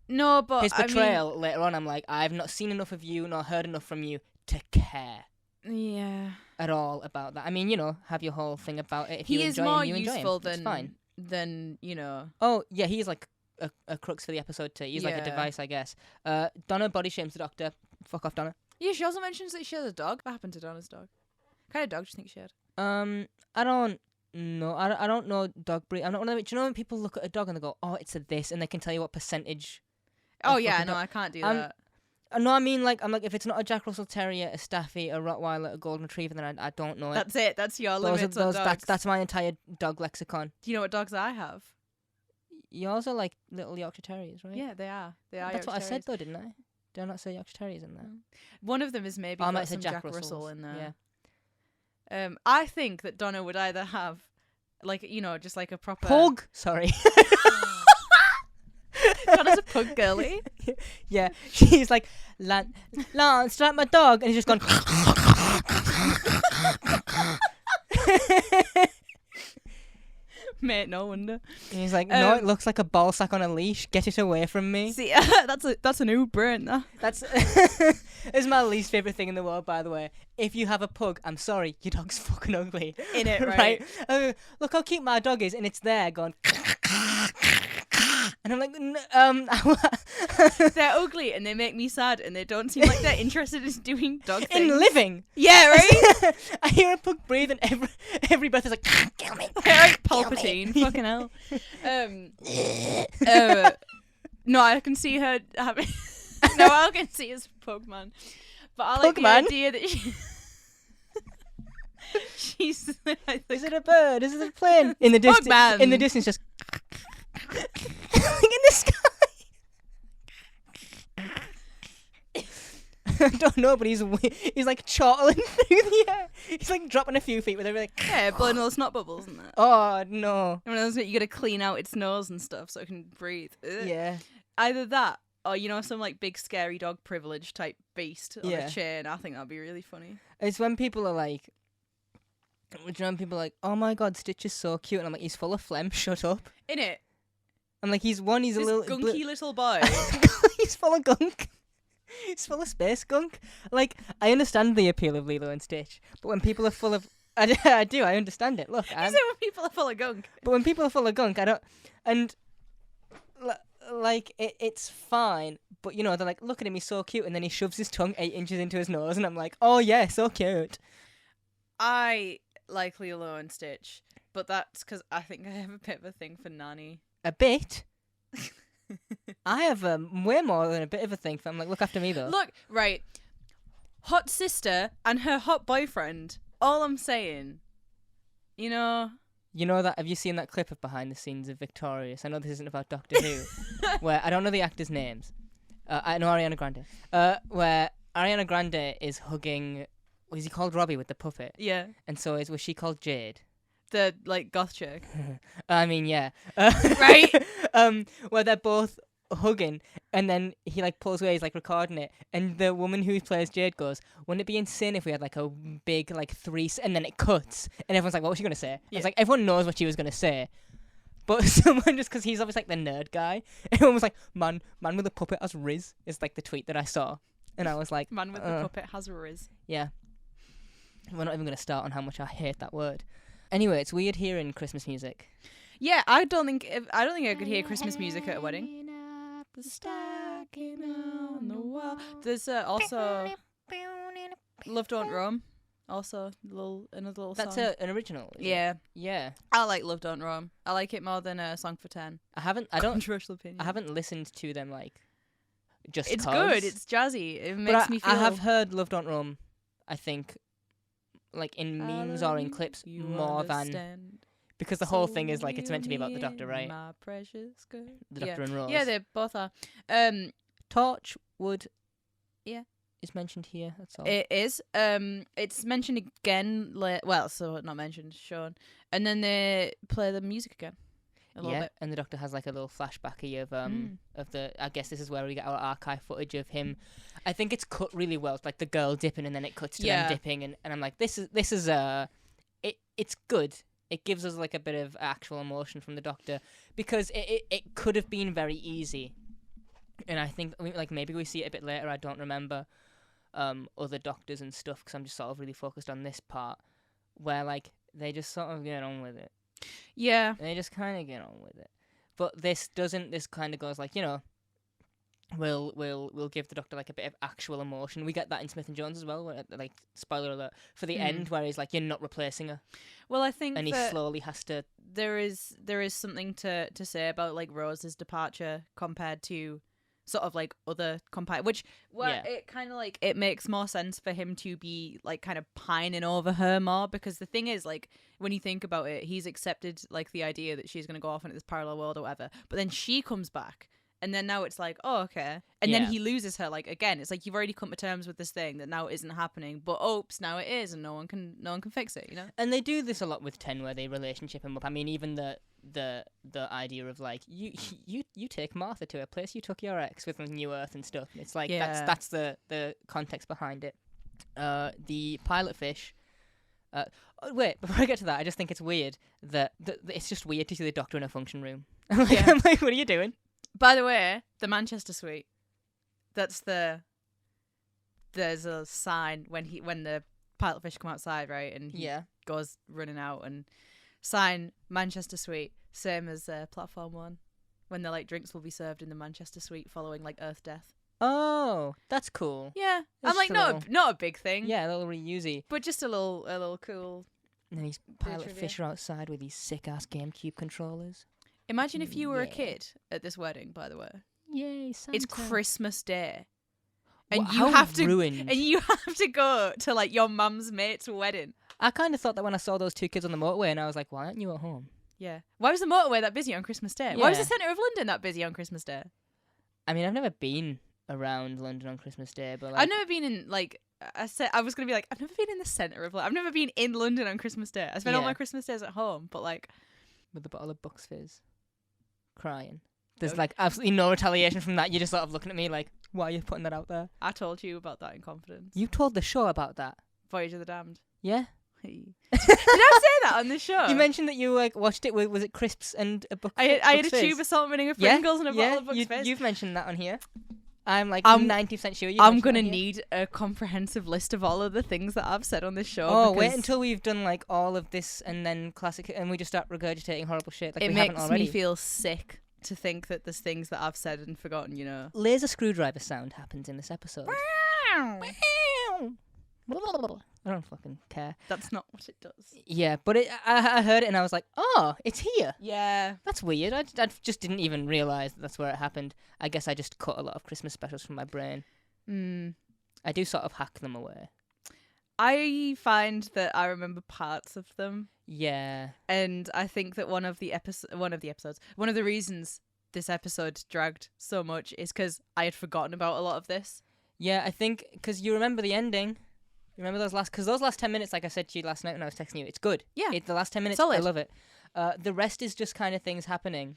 No, but His betrayal later on, I'm like, I've not seen enough of you nor heard enough from you to care Yeah. at all about that. I mean, you know, have your whole thing about it. If He you is enjoy more him, you enjoy useful him. It's fine. than, you know. Oh, yeah, he's like a crux for the episode too. He's like a Yeah. device, I guess. Donna body shames the Doctor. Fuck off, Donna. Yeah, she also mentions that she has a dog. What happened to Donna's dog? What kind of dog do you think she had? I don't know. I don't know dog breed. I'm not one of them. Do you know when people look at a dog and they go, oh, it's a this, and they can tell you what percentage? Oh, of yeah, fucking no, dog- I can't do Um, that. No, I mean, like, I'm like, if it's not a Jack Russell Terrier, a Staffy, a Rottweiler, a Golden Retriever, then I don't know it. That's it. That's your Those limits are, on dogs. that's my entire dog lexicon. Do you know what dogs I have? Yours are like little Yorkshire Terriers, right? Yeah, they are. They are. That's what I Yorkshire said, Terriers. though, didn't I? Did I not say Yorkshire Terriers in there? One of them is maybe Oh, I might got have some said Jack Jack Russell Russells. in there. Yeah. I think that Donna would either have, like, you know, just like a proper Pug! Sorry. Donna's a pug girly. Yeah, she's like, Lance, like my dog, and he's just gone. Mate, no wonder. And he's like, no, it looks like a ball sack on a leash. Get it away from me. See, that's a new brand. That's it's my least favorite thing in the world, by the way. If you have a pug, I'm sorry, your dog's fucking ugly. In it, right? Look how cute my dog is, and it's there going. And I'm like, They're ugly and they make me sad and they don't seem like they're interested in doing dog things. in living. Yeah, right? I hear a pug breathe, and every breath is like, kill me. They're like Palpatine. Fucking hell. No, I can see her having. No, all I can see is Pugman. But I like the Pugman? idea that she's. Is it a bird? Is it a plane? In the distance, Pugman. in the distance, just in the sky. I don't know, but he's like chortling through the air. He's like dropping a few feet with everything. Yeah, blowing all the snot bubbles and that. Oh no. And those you gotta clean out its nose and stuff so it can breathe. Ugh. Yeah. Either that or, you know, some like big scary dog privilege type beast on Yeah. a chain. I think that'd be really funny. It's when people are like, do you know when people are like, oh my god, Stitch is so cute, and I'm like, he's full of phlegm. Shut up. Innit? I'm like, he's a little gunky little boy. He's full of gunk. He's full of space gunk. Like, I understand the appeal of Lilo and Stitch, but when people are full of, I do, I understand it. Look, You say when people are full of gunk. but when people are full of gunk, I don't, and like it's fine. But you know, they're like, look at him, he's so cute, and then he shoves his tongue 8 inches into his nose, and I'm like, oh yeah, so cute. I like Lilo and Stitch, but that's because I think I have a bit of a thing for Nanny. A bit. I have way more than a bit of a thing for. I'm like, look after me though. Look, right. Hot sister and her hot boyfriend. All I'm saying. You know. You know that? Have you seen that clip of behind the scenes of Victorious? I know this isn't about Doctor Who, where I don't know the actors' names. I know Ariana Grande. Where Ariana Grande is hugging. Was he called Robbie with the puppet? Yeah. And so was she called Jade? The, like, goth chick. I mean, yeah. Right? Where they're both hugging, and then he like pulls away, he's like recording it, and the woman who plays Jade goes, wouldn't it be insane if we had like a big like and then it cuts, and everyone's like, what was she gonna say? Yeah. It's like everyone knows what she was gonna say, but someone, just because he's obviously like the nerd guy, everyone was like, man with a puppet as Riz is like the tweet that I saw, and I was like, Man with the puppet has a riz. yeah, we're not even gonna start on how much I hate that word. Anyway, it's weird hearing Christmas music. Yeah, I don't think I could hear Christmas music at a wedding. There's also Love Don't Roam. Also, another little That's song. an original. Isn't it? Yeah, Yeah. I like Love Don't Roam. I like it more than a Song for 10. I haven't Controversial opinion. listened to them like just It's 'cause. good. It's jazzy. It But makes me feel. I have heard Love Don't Roam I think, like in memes or in clips, You more than understand. because the whole thing is like it's meant to be about the So Doctor, right? My precious girl. The Doctor and Rose. Yeah, they both are. Torchwood. Yeah. Is mentioned here. That's all. It is. It's mentioned again. Well, so not mentioned, shown, and then they play the music again. A little bit. And the Doctor has like a little flashbacky of the. I guess this is where we get our archive footage of him. I think it's cut really well. It's like the girl dipping, and then it cuts to them dipping, and I'm like, this is it's good. It gives us like a bit of actual emotion from the Doctor because it could have been very easy, and I think like maybe we see it a bit later. I don't remember. Other Doctors and stuff because I'm just sort of really focused on this part where like they just sort of get on with it. Yeah. They just kind of get on with it. But this doesn't. This kind of goes like, you know, we'll give the Doctor like a bit of actual emotion. We get that in Smith and Jones as well. Where, like spoiler alert for the end where he's like, you're not replacing her. Well, I think and he slowly has to. There is something to say about like Rose's departure compared to sort of like other which it kind of like it makes more sense for him to be like kind of pining over her more because the thing is like when you think about it, he's accepted like the idea that she's going to go off into this parallel world or whatever, but then she comes back and then now it's like, oh, okay, and then he loses her like again. It's like you've already come to terms with this thing that now isn't happening, but oops, now it is, and no one can fix it, you know. And they do this a lot with 10 where they relationship him up. I mean, even the idea of like you take Martha to a place you took your ex with New Earth and stuff. It's like that's the context behind it. The pilot fish. Wait, before I get to that, I just think it's weird that it's just weird to see the Doctor in a function room. I'm like, what are you doing? By the way, the Manchester Suite. There's a sign when the pilot fish come outside, right, and he goes running out and sign Manchester Suite, same as Platform 1, when the like drinks will be served in the Manchester Suite following like Earth Death. Oh, that's cool. Yeah, I'm like not a big thing. Yeah, a little reusey, but just a little cool. And then these pilot fish are outside with these sick ass GameCube controllers. Imagine if you were a kid at this wedding. By the way, yay! Santa. It's Christmas Day, and well, you have to ruined. And you have to go to like your mum's mate's wedding. I kind of thought that when I saw those two kids on the motorway, and I was like, why aren't you at home? Yeah. Why was the motorway that busy on Christmas Day? Why was the centre of London that busy on Christmas Day? I mean, I've never been around London on Christmas Day, but like, I've never been in like. I was gonna be like, I've never been in the centre of London. I've never been in London on Christmas Day. I spent all my Christmas days at home, but like with a bottle of Bucks Fizz, crying. There's like absolutely no retaliation from that. You're just sort of looking at me like, why are you putting that out there? I told you about that in confidence. You told the show about that. Voyage of the Damned. Yeah. Did I say that on the show? You mentioned that you like watched it with, was it crisps and a book? I had a tube of salt and vinegar Pringles and a bottle of Bucks Fizz. You've mentioned that on here. I'm like 90% sure I'm going to need a comprehensive list of all of the things that I've said on this show. Oh, wait until we've done like all of this and then classic and we just start regurgitating horrible shit like we haven't already. It makes me feel sick to think that there's things that I've said and forgotten, you know. Laser screwdriver sound happens in this episode. I don't fucking care. That's not what it does. Yeah, but I heard it and I was like, oh, it's here. Yeah. That's weird. I just didn't even realise that's where it happened. I guess I just cut a lot of Christmas specials from my brain. I do sort of hack them away. I find that I remember parts of them. Yeah. And I think that one of the reasons this episode dragged so much is because I had forgotten about a lot of this. Yeah, I think because you remember the ending. Remember those last 10 minutes, like I said to you last night when I was texting you, it's good. Yeah. The last 10 minutes, solid. I love it. The rest is just kind of things happening.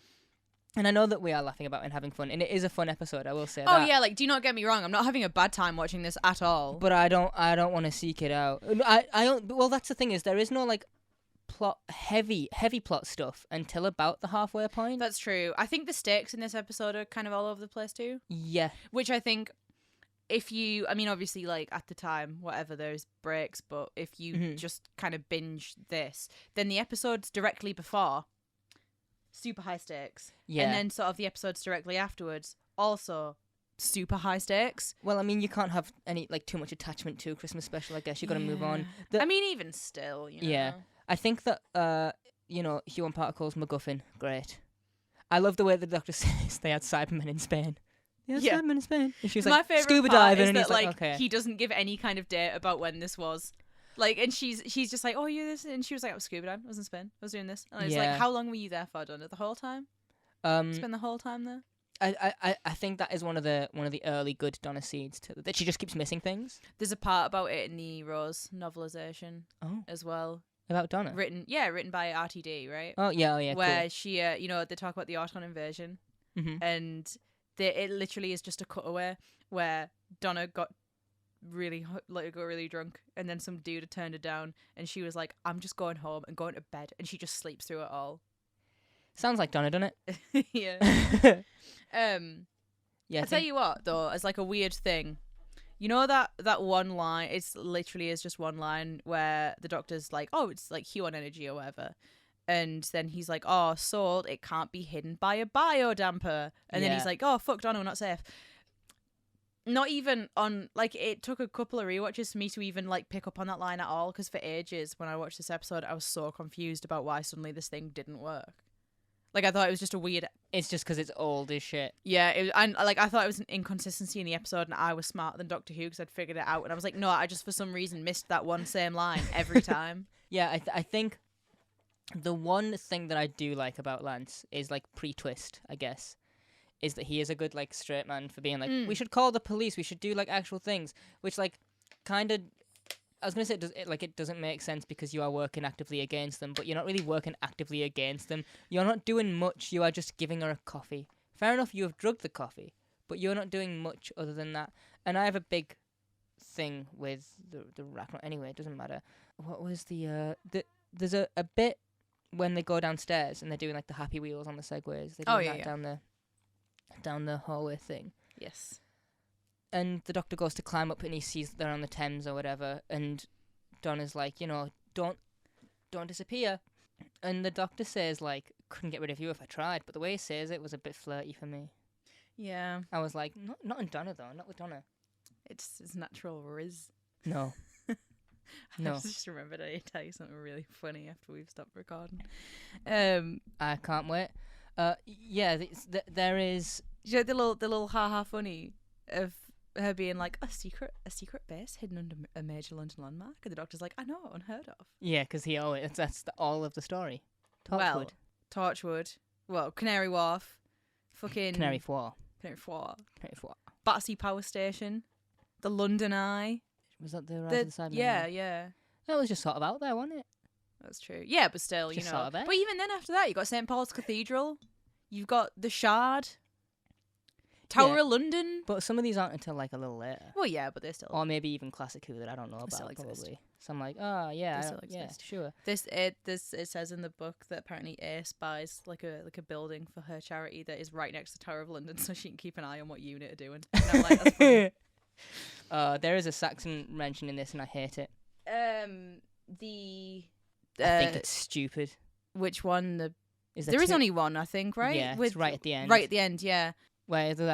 And I know that we are laughing about and having fun, and it is a fun episode, I will say that. Oh, yeah, like, do not get me wrong, I'm not having a bad time watching this at all. But I don't want to seek it out. Well, that's the thing is, there is no, like, heavy plot stuff until about the halfway point. That's true. I think the stakes in this episode are kind of all over the place, too. Yeah. Which I think... obviously, like, at the time, whatever, there's breaks, but if you just kind of binge this, then the episodes directly before, super high stakes. Yeah. And then sort of the episodes directly afterwards, also super high stakes. Well, I mean, you can't have any, like, too much attachment to a Christmas special, I guess. You got to move on. Even still, you know. Yeah. I think that, human particles, MacGuffin, great. I love the way the Doctor says they had Cybermen in Spain. Yeah, Yeah. I'm in Spain. And she was My like, favorite scuba part diving. is And that he's like, okay. he doesn't give any kind of date about when this was. Like, and she's just like, oh, you this, and she was like, I was scuba diving. I was in Spain. I was doing this. And I was like, Yeah. how long were you there for, Donna? The whole time? Spend the whole time there? I think that is one of the early good Donna seeds that she just keeps missing things. There's a part about it in the Rose novelization Oh, as well. about Donna. Written by RTD, right? Oh yeah, Where cool. she, they talk about the Auton invasion, Mm-hmm. and it literally is just a cutaway where Donna got really drunk, and then some dude had turned her down, and she was like, I'm just going home and going to bed, and she just sleeps through it all. Sounds like Donna, doesn't Yeah. it? Yeah. I tell you what, though, as like a weird thing, you know that one line, it's literally is just one line where the doctor's like, oh, it's like huon energy or whatever. And then he's like, oh, salt, it can't be hidden by a biodamper. And then Yeah. he's like, oh, fuck, Donna, we're not safe. Not even on, like, it took a couple of rewatches for me to even, like, pick up on that line at all. Because for ages, when I watched this episode, I was so confused about why suddenly this thing didn't work. Like, I thought it was just a weird... It's just because it's old as shit. Yeah, I thought it was an inconsistency in the episode, and I was smarter than Doctor Who because I'd figured it out. And I was like, no, I just, for some reason, missed that one same line every time. Yeah, I think the one thing that I do like about Lance is, like, pre-twist, I guess, is that he is a good, like, straight man for being like, we should call the police, we should do, like, actual things, which, like, kind of... I was going to say, it doesn't make sense because you are working actively against them, but you're not really working actively against them. You're not doing much, you are just giving her a coffee. Fair enough, you have drugged the coffee, but you're not doing much other than that. And I have a big thing with the rack. Anyway, it doesn't matter. What was there's a bit when they go downstairs and they're doing, like, the happy wheels on the segways. They're doing down the hallway thing. Yes. And the doctor goes to climb up and he sees they're on the Thames or whatever, and Donna's like, don't disappear. And the doctor says, like, couldn't get rid of you if I tried, but the way he says it was a bit flirty for me. Yeah. I was like, not in Donna though, not with Donna. It's natural riz. No. No. I just remembered I need to tell you something really funny after we've stopped recording. I can't wait. Yeah, there is... You know the little ha-ha funny of her being like, a secret base hidden under a major London landmark, and the doctor's like, I know, unheard of. Yeah, because that's all of the story. Torchwood. Well, Torchwood. Well, Canary Wharf. Fucking Canary Four. Battersea Power Station. The London Eye. Was that the Rise of the Sidemen? Yeah. That was just sort of out there, wasn't it? That's true. Yeah, but still, Just you know. sort of there. But even then, after that, you got St Paul's Cathedral. You've got the Shard. Tower of London. But some of these aren't until, like, a little later. Well, yeah, but they still. Or maybe even Classic Who that I don't know about, still exist. probably. So I'm like, oh, yeah, They still yeah, exist. sure. It says in the book that apparently Ace buys like a building for her charity that is right next to Tower of London, so she can keep an eye on what unit are doing. And I'm like, that's funny. There is a Saxon mention in this, and I hate it. I think it's stupid. Which one? There is only one, I think, right? Yeah, it's right at the end. Right at the end, yeah. When the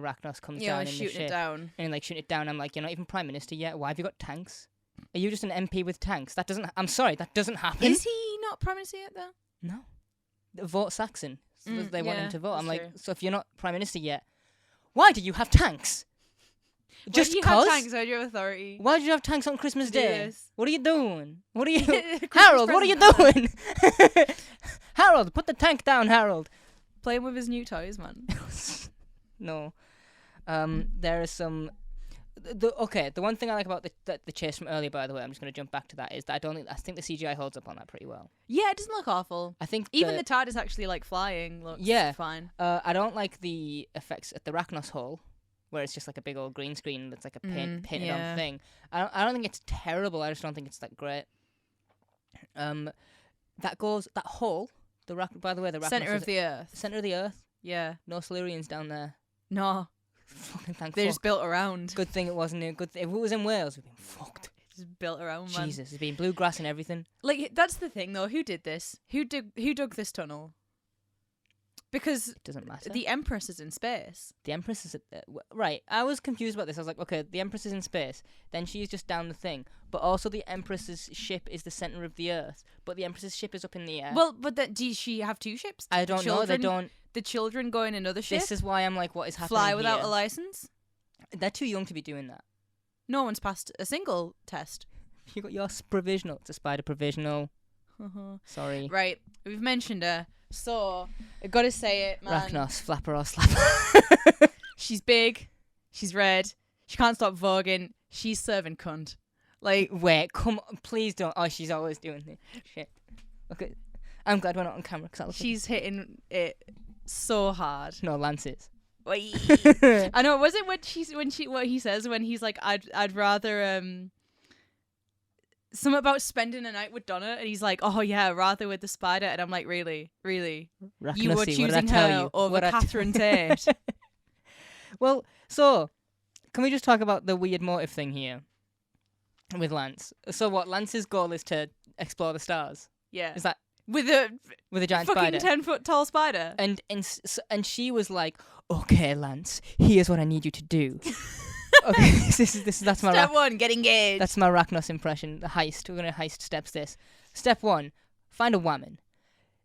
Rachnos comes down in the shooting ship, it down. and like shooting it down, I'm like, you're not even Prime Minister yet. Why have you got tanks? Are you just an MP with tanks? That doesn't. I'm sorry, that doesn't happen. Is he not Prime Minister yet, though? No. Vote Saxon. So they want him to vote. I'm like, true. so if you're not Prime Minister yet, why do you have tanks? Just you cause? have tanks on your authority. Why did you have tanks on Christmas To do Day? this. What are you doing? What are you, Christmas Harold? What are you present. doing? Harold, put the tank down, Harold. Playing with his new toys, man. No. There are some. The one thing I like about the chase from earlier, by the way, I'm just going to jump back to that, is that I think the CGI holds up on that pretty well. Yeah, it doesn't look awful. I think Even the TARDIS actually like flying looks fine. I don't like the effects at the Rachnos Hall, where it's just like a big old green screen that's like a painted on thing. I don't think it's terrible. I just don't think it's that great. That hole. By the way, the Rachnos Center of the Earth. Center of the Earth. Yeah. No Silurians down there. No. Fucking thank They're fuck. just built around. Good thing it wasn't. If it was in Wales, we'd been fucked. Just built around, man. Jesus, there's been bluegrass and everything. Like, that's the thing, though. Who did this? Who dug this tunnel? Because It doesn't matter. the Empress is in space. The Empress is right. I was confused about this. I was like, okay, the Empress is in space. Then she's just down the thing. But also the Empress's ship is the center of the Earth. But the Empress's ship is up in the air. Well, but does she have two ships? I don't know. They don't. the children go in another ship, This is why I'm like, what is happening fly without here? a license. They're too young to be doing that. No one's passed a single test. You got your provisional. It's a spider provisional. Sorry. Right, we've mentioned her, so I gotta say it, man. Rachnos, flapper or slapper. She's big, she's red, she can't stop voguing, she's serving cunt. Like, Wait, come on, please don't. Oh, she's always doing this. Shit. Okay, I'm glad we're not on camera because she's hitting it so hard. no lances. I know. Was it what he says when he's like, I'd rather something about spending a night with Donna, and he's like, oh yeah, rather with the spider, and I'm like, really, Rachnosy, you were what did I choosing tell her you? over What I Catherine Tate. Well, so can we just talk about the weird motive thing here with Lance? So what? Lance's goal is to explore the stars. Yeah, Is that with a with a giant fucking spider? 10-foot tall spider. And she was like, "Okay, Lance, here's what I need you to do." Okay, that's my Step one, get engaged. that's my Rachnos impression. The heist. We're gonna heist steps this. Step 1, find a woman.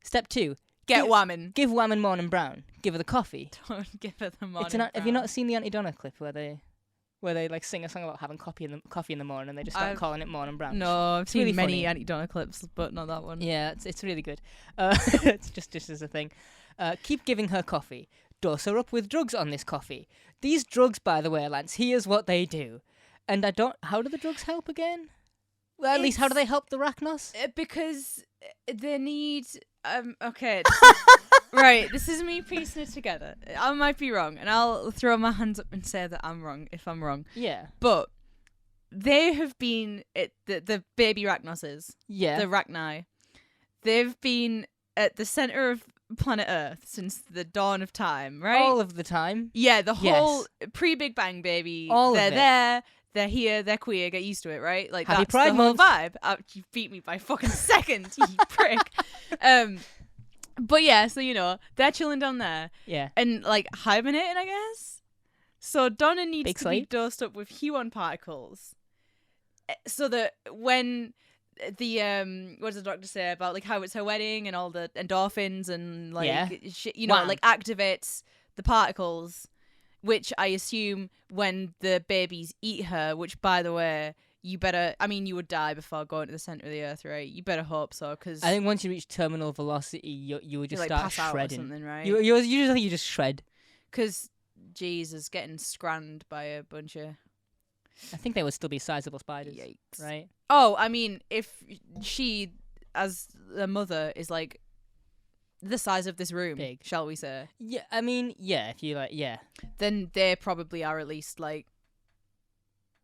Step 2, Get woman. give woman morning brown. Give her the coffee. Don't give her the money. Have you not seen the Auntie Donna clip where they like sing a song about having coffee in the morning and they just start calling it morning brown? No, I've seen really many funny. Auntie Donna clips, but not that one. Yeah, it's really good. It's just as a thing. Keep giving her coffee. Dose her up with drugs on this coffee. These drugs, by the way, Lance, here's what they do. And how do the drugs help again? Well, at least how do they help the Rachnos? Because they need okay. Right, this is me piecing it together. I might be wrong, and I'll throw my hands up and say that I'm wrong if I'm wrong. Yeah. But they have been the baby Rachnoses, Yeah. the Rachni. They've been at the center of planet Earth since the dawn of time, right? All of the time. Yeah, the Yes. whole pre-Big Bang, baby. All of they're it. there. They're here. They're queer. Get used to it, right? Like Happy that's Pride the whole Month. vibe. You beat me by fucking seconds, you prick. But yeah, so they're chilling down there Yeah. and like hibernating, I guess. So Donna needs Big to be sleep. dosed up with huon particles, so that when the what does the doctor say about like how it's her wedding and all the endorphins and like Yeah. shit, Wham. like activates the particles, which I assume when the babies eat her, which by the way, you would die before going to the center of the earth, right? You better hope so, because I think once you reach terminal velocity, you would just like start pass out or shredding. something, right? You just shred. Because Jesus, getting scranned by a bunch of I think they would still be sizable spiders, yikes. right? Oh, I mean, if she, as a mother, is like the size of this room, Big. shall we say, Yeah, I mean, yeah. If you like, yeah. then they probably are at least like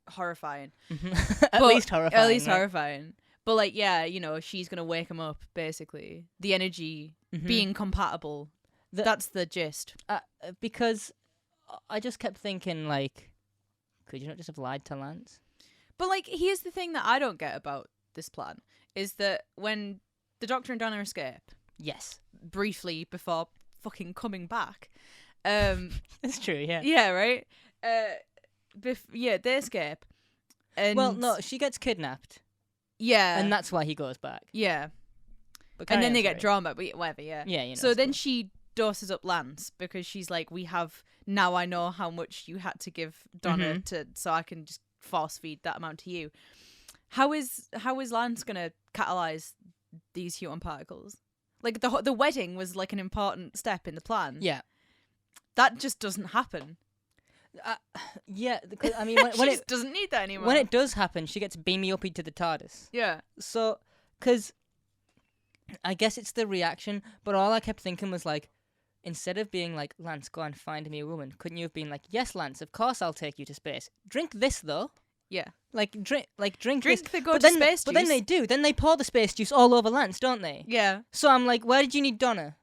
horrifying. At But- least horrifying. At least right? horrifying. But like, yeah, she's gonna wake him up. Basically, the energy Mhm. being compatible. That's the gist. Because I just kept thinking, like, could you not just have lied to Lance? But like, here's the thing that I don't get about this plan is that when the Doctor and Donna escape Yes, briefly before fucking coming back, that's true. Yeah. yeah, right. They escape. And Well, no, she gets kidnapped, yeah, and that's why he goes back. yeah, But and carry then on, they get sorry. drawn back, but whatever, yeah. Yeah, So then she doses up Lance because she's like, now I know how much you had to give Donna so I can just force feed that amount to you. How is Lance gonna catalyze these human particles? Like the wedding was like an important step in the plan. Yeah. That just doesn't happen. Yeah, because, I mean, when She it just doesn't need that anymore. when it does happen, she gets beamy uppy to the TARDIS. yeah. So, because I guess it's the reaction, but all I kept thinking was like, instead of being like, Lance, go and find me a woman, couldn't you have been like, yes, Lance, of course I'll take you to space. Drink this though. Yeah. Drink Drink this. the go But to then, space but then juice. they do. Then they pour the space juice all over Lance, don't they? Yeah. So I'm like, where did you need Donna?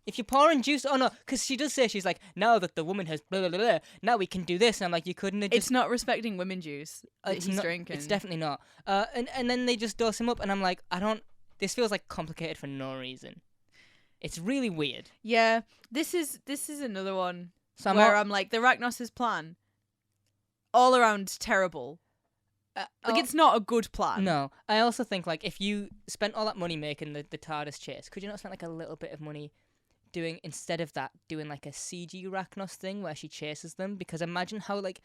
If you're pouring juice, oh no, because she does say, she's like, now that the woman has blah, blah, blah, blah, now we can do this. And I'm like, you couldn't have just... It's not respecting women juice that it's he's not- drinking. It's definitely not. And then they just dose him up, and I'm like, this feels like complicated for no reason. It's really weird. Yeah. This is another one So I'm like, the Rachnos' plan, all around terrible. Like, it's not a good plan. No, I also think, like, if you spent all that money making the TARDIS chase, could you not spend like a little bit of money doing, instead of that, doing like a CG Rachnos thing where she chases them, because imagine how like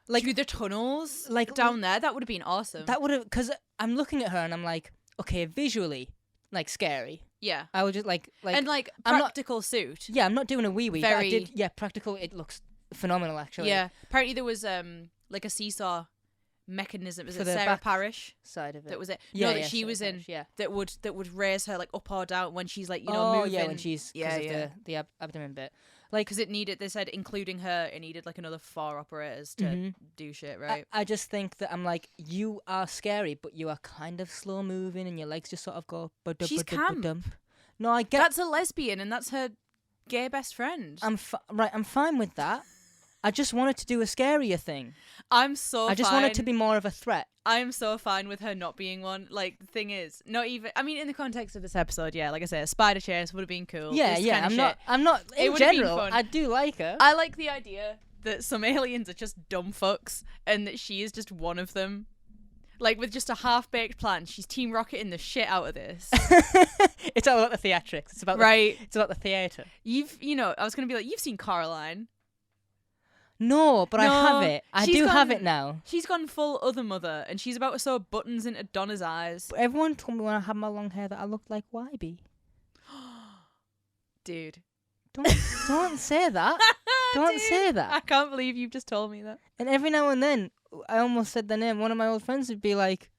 through the tunnels, like down there, that would have been awesome. that would have, because I'm looking at her and I'm like, okay, visually, like scary. Yeah. I would just like And like I'm practical suit. Yeah, I'm not doing a wee. Very- Practical. It looks phenomenal, actually. Yeah. Apparently there was like a seesaw mechanism. Was For it the Sarah back Parish side of it. that was it? Yeah, No, that yeah, she Sarah was in. Parish, yeah. That would raise her like up or down when she's like Oh moving. yeah, when she's because of the abdomen bit. Like, because it needed. They said including her, it needed like another 4 operators to do shit. Right. I just think that I'm like, you are scary, but you are kind of slow moving, and your legs just sort of go. She's camp. No, I get. That's a lesbian, and that's her gay best friend. I'm fine with that. I just wanted to do a scarier thing. I I just want it to be more of a threat. I'm so fine with her not being one. Like, the thing is, not even. I mean, in the context of this episode, yeah, like I said, a spider chase would have been cool. Yeah, This yeah. kind of shit. I'm not. It In would have been general, fun. I do like her. I like the idea that some aliens are just dumb fucks and that she is just one of them. Like, with just a half-baked plan, she's Team Rocketing the shit out of this. It's all about the theatrics. It's about Right. It's about the theatre. I was going to be like, you've seen Coraline. No, but I No, have it. I she's do have gone- it now. She's gone full other mother, and she's about to sew buttons into Donna's eyes. But everyone told me when I had my long hair that I looked like Wybie. Dude. Don't say that. Don't Dude, say that. I can't believe you've just told me that. And every now and then, I almost said the name. One of my old friends would be like,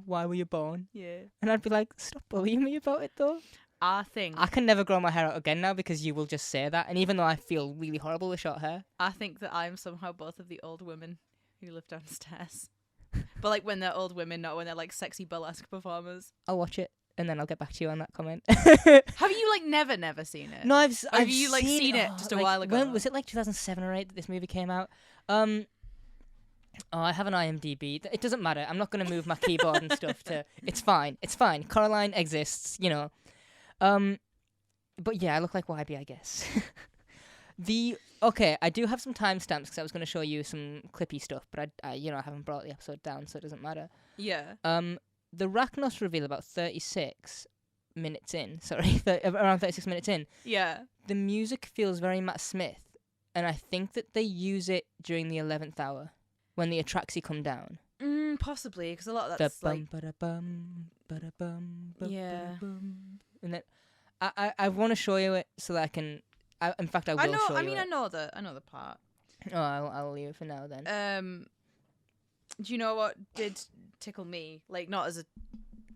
why were you born? Yeah. And I'd be like, stop bullying me about it though. I think I can never grow my hair out again now because you will just say that. And even though I feel really horrible with short hair. that I'm somehow both of the old women who live downstairs. But like when they're old women, not when they're like sexy burlesque performers. I'll watch it and then I'll get back to you on that comment. Have you like never seen it? No, I've you, like, seen it just a while ago? When was it, like 2007 or 8 that this movie came out? Oh, I have an IMDb. It doesn't matter. I'm not going to move my keyboard and stuff to... It's fine. It's fine. Coraline exists, you know. But yeah, I look like Wybie, I guess. Okay, I do have some timestamps because I was going to show you some clippy stuff, but I haven't brought the episode down, so it doesn't matter. Yeah. The Rachnos reveal about 36 minutes in. Sorry, around 36 minutes in. Yeah. The music feels very Matt Smith, and I think that they use it during the 11th hour when the Atraxi come down. Possibly, because a lot of that's The like... bum, ba-da-bum, Yeah. ba-da-bum. And then I want to show you it so that I can... in fact, I will show you it. I know the part. Oh, I'll leave it for now then. Do you know what did tickle me? Like, not as a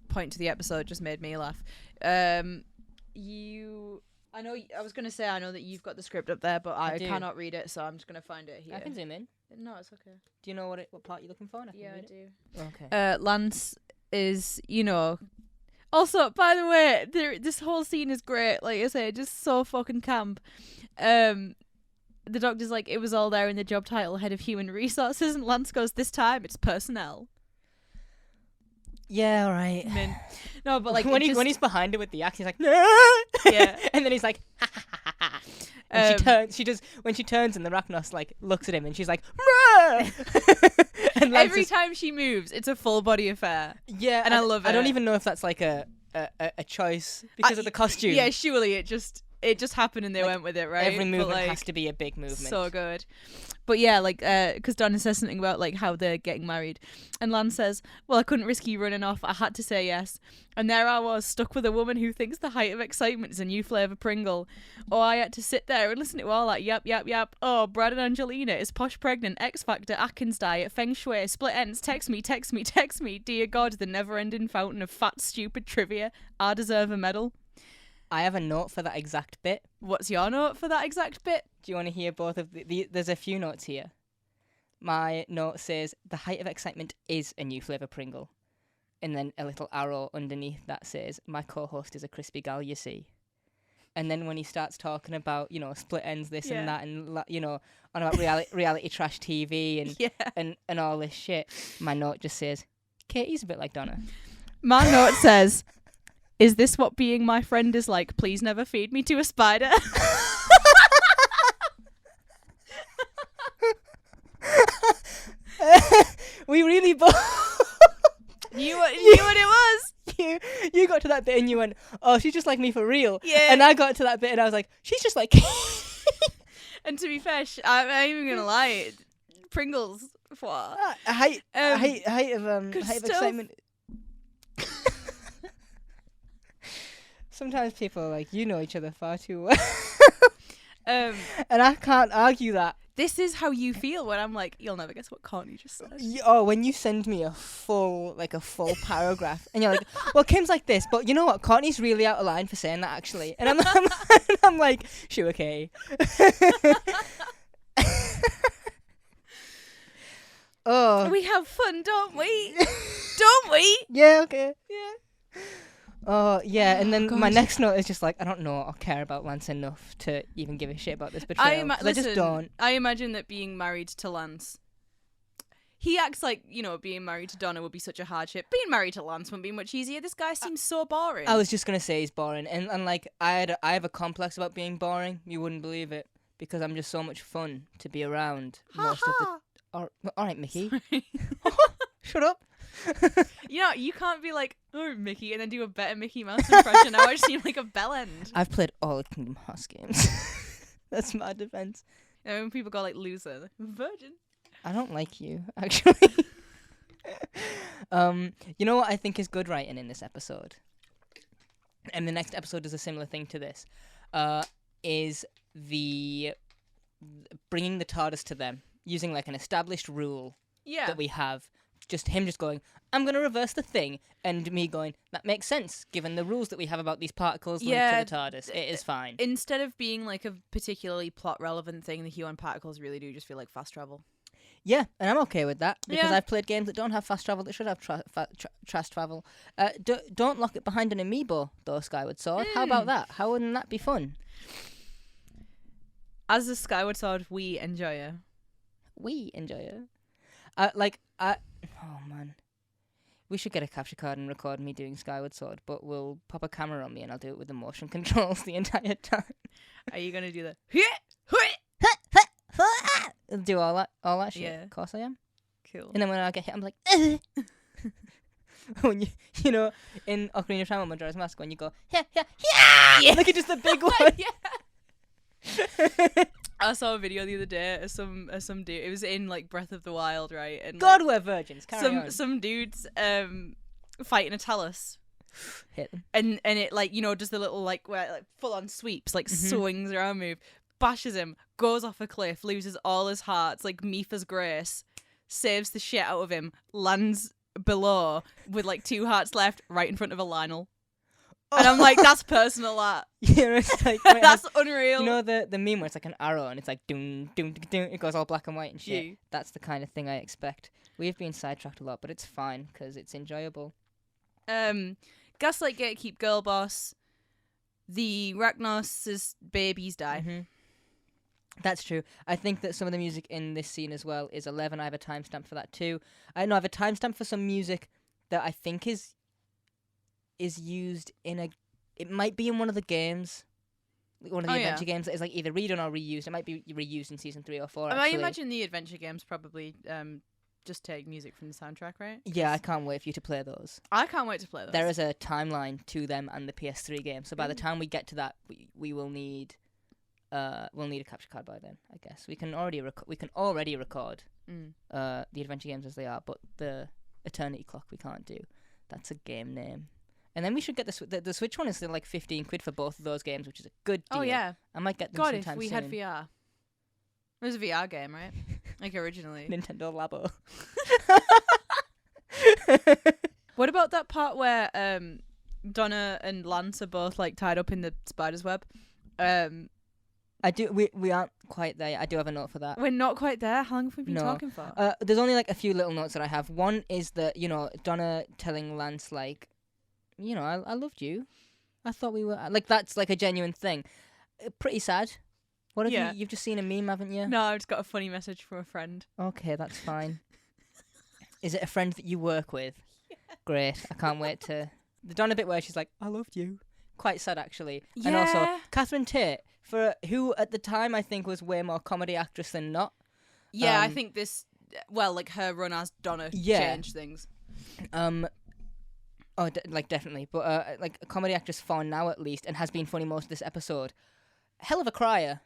point to the episode, just made me laugh. I know that you've got the script up there, but I do. cannot read it, so I'm just gonna find it here. I can zoom in. No, it's okay. Do you know what part you're looking for? And I can Yeah, I read it? do. Okay. Lance is, Also, by the way, this whole scene is great. Like I say, just so fucking camp. The doctor's like, it was all there in the job title, head of human resources, and Lance goes, this time it's personnel. Yeah, all right. No, but like when he's behind her with the axe, he's like, no. Yeah. And then he's like, ha, ha, ha, ha, ha. And when she turns and the Rachnos like looks at him and she's like, and every time she moves, it's a full body affair. Yeah, and I love it. I don't even know if that's like a choice because of the costume. Yeah, surely it just happened and they went with it, right? Every movement but, has to be a big movement. So good. But yeah, like, because Donna says something about like how they're getting married, and Lance says, "Well, I couldn't risk you running off. I had to say yes." And there I was, stuck with a woman who thinks the height of excitement is a new flavour Pringle. Or I had to sit there and listen to all that yap, yap, yap. Oh, Brad and Angelina is posh pregnant, X Factor, Atkins diet, Feng Shui, split ends, text me, text me, text me. Dear God, the never-ending fountain of fat, stupid trivia. I deserve a medal. I have a note for that exact bit. What's your note for that exact bit? Do you want to hear both of there's a few notes here. My note says, the height of excitement is a new flavour Pringle. And then a little arrow underneath that says, my co-host is a crispy gal, you see. And then when he starts talking about, split ends, this and that, and, on about reality trash TV and all this shit, my note just says, Katie's a bit like Donna. My note says, is this what being my friend is like? Please never feed me to a spider. We really both knew what it was. You got to that bit and you went, oh, she's just like me for real. Yeah. And I got to that bit and I was like, she's just like Katie. And to be fair, I'm not even gonna lie, Pringles. What? Height of stuff. excitement. Sometimes people are like, you know each other far too well. And I can't argue that. This is how you feel when I'm like, you'll never guess what Courtney just said. Oh, when you send me a full paragraph, and you're like, well, Kim's like this, but you know what? Courtney's really out of line for saying that, actually. And I'm like, sure, okay. Oh. We have fun, don't we? Don't we? Yeah, okay. Yeah. Oh, yeah, and then my gosh. next note is just like, I don't know or care about Lance enough to even give a shit about this betrayal. I just don't. I imagine that being married to Lance, he acts like, you know, being married to Donna would be such a hardship. Being married to Lance wouldn't be much easier. This guy seems so boring. I was just going to say he's boring. And like, I have a complex about being boring. You wouldn't believe it. Because I'm just so much fun to be around most of the... All right, Mickey. Shut up. You know, you can't be like, oh, Mickey, and then do a better Mickey Mouse impression. Now I just seem like a bellend. I've played all the Kingdom Hearts games. That's my defense. You know, when people go like loser, like, virgin. I don't like you, actually. You know what I think is good writing in this episode? And the next episode is a similar thing to this. Is the bringing the TARDIS to them using like an established rule that we have. Just him just going, I'm going to reverse the thing, and me going, that makes sense, given the rules that we have about these particles linked to the TARDIS. It is fine. Instead of being like a particularly plot-relevant thing, the human particles really do just feel like fast travel. Yeah, and I'm okay with that, because I've played games that don't have fast travel, that should have fast travel. Don't lock it behind an amiibo, though, Skyward Sword. How about that? How wouldn't that be fun? As a Skyward Sword, we enjoy it. We enjoy it. Oh man, we should get a capture card and record me doing Skyward Sword, but we'll pop a camera on me and I'll do it with the motion controls the entire time. Are you gonna do the? Do all that shit? Yeah. Of course I am. Cool. And then when I get hit, I'm like, when you know, in Ocarina of Time on Majora's Mask, when you go, yeah, look at just the big one. I saw a video the other day of some dude. It was in like Breath of the Wild, right? And God, we're virgins. Carry on. Some dudes fighting a Talus. Hit them. And it like, you know, does the little like where like full on sweeps, like swings around move, bashes him, goes off a cliff, loses all his hearts, like Mipha's grace, saves the shit out of him, lands below with like 2 hearts left, right in front of a Lionel. And I'm like, that's personal, that. Yeah, it's like that's unreal. You know the meme where it's like an arrow and it's like doom doom doom. It goes all black and white and shit. Yeah. That's the kind of thing I expect. We've been sidetracked a lot, but it's fine because it's enjoyable. Gaslight Gatekeep Girl Boss. The Ragnars's babies die. Mm-hmm. That's true. I think that some of the music in this scene as well is 11. I have a timestamp for that too. I have a timestamp for some music that I think is used in a... It might be in one of the games. One of the adventure games that is like either redone or reused. It might be reused in season 3 or 4, actually. I imagine the adventure games probably just take music from the soundtrack, right? Yeah, I can't wait for you to play those. I can't wait to play those. There is a timeline to them and the PS3 game, so by the time we get to that, we will need... we'll need a capture card by then, I guess. We can already record the adventure games as they are, but the Eternity Clock we can't do. That's a game name. And then we should get the Switch one is still like 15 quid for both of those games, which is a good deal. Oh yeah, I might get them God, sometime if we soon. had VR. It was a VR game, right? Like originally. Nintendo Labo. What about that part where Donna and Lance are both like tied up in the spider's web? I do. We aren't quite there yet. I do have a note for that. We're not quite there. How long have we been talking for? There's only like a few little notes that I have. One is that, you know, Donna telling Lance like, you know, I loved you. I thought we were like, that's like a genuine thing. Pretty sad. What have you've just seen a meme, haven't you? No, I've just got a funny message from a friend. Okay, that's fine. Is it a friend that you work with? Yeah. Great. I can't wait to... The Donna bit where she's like, I loved you. Quite sad, actually. Yeah. And also, Catherine Tate, who at the time I think was way more comedy actress than not. Yeah, I think this... Well, like her run as Donna changed things. Oh, like definitely. But like a comedy actress for now at least, and has been funny most of this episode. Hell of a crier.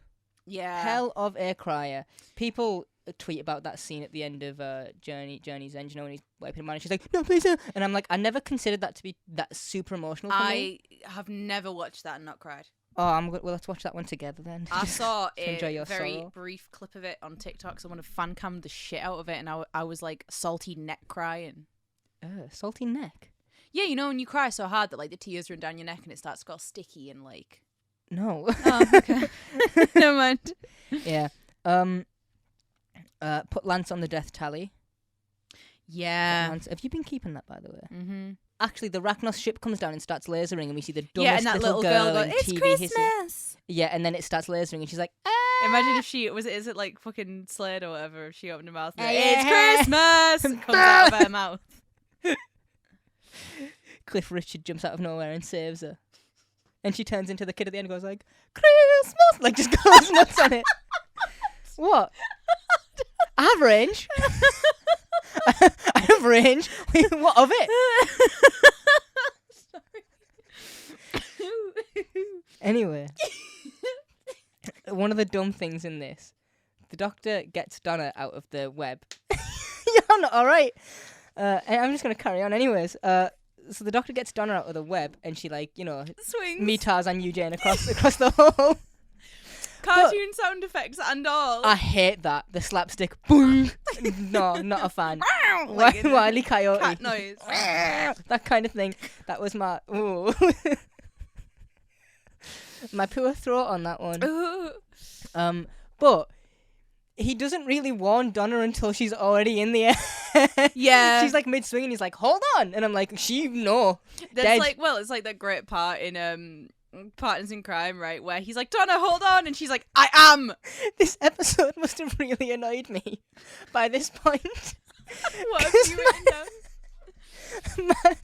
Yeah. Hell of a crier. People tweet about that scene at the end of Journey's End, when he's wiping him out and she's like, no, please don't. And I'm like, I never considered that to be that super emotional for me. I have never watched that and not cried. Oh, well, let's watch that one together then. I saw enjoy a your very sorrow. brief clip of it on TikTok. Someone had fan cammed the shit out of it, and I was like salty neck crying. Salty neck? Yeah, when you cry so hard that like the tears run down your neck and it starts to go sticky and like. No. Oh, okay. Never mind. Yeah. Put Lance on the death tally. Yeah. Lance. Have you been keeping that, by the way? Mm-hmm. Actually, the Ragnos ship comes down and starts lasering, and we see the dumbest Yeah, and that little girl goes, in "It's TV Christmas." history. Yeah, and then it starts lasering, and she's like, ah! Imagine if is it like fucking Slade or whatever? If she opened her mouth, and Yeah. it's Christmas comes out of her mouth. Cliff Richard jumps out of nowhere and saves her, and she turns into the kid at the end and goes like, Christmas, like just goes nuts on it. What? I have range. I have range. Wait, what of it? Anyway, one of the dumb things in this, the doctor gets Donna out of the web. You're not all right. And I'm just gonna carry on, anyways. So the doctor gets Donna out of the web, and she Swings. me Tarzan Eugene across the hole. Cartoon sound effects and all. I hate that. The slapstick. Boom. No, not a fan. Like Wile E. Coyote. cat noise. That kind of thing. That was my ooh. My poor throat on that one. But he doesn't really warn Donna until she's already in the air. Yeah. She's like mid-swing and he's like, hold on. And I'm like, no. That's Dead. it's like that great part in Partners in Crime, right, where he's like, Donna, hold on, and she's like, I am. This episode must have really annoyed me by this point. What have you written down? I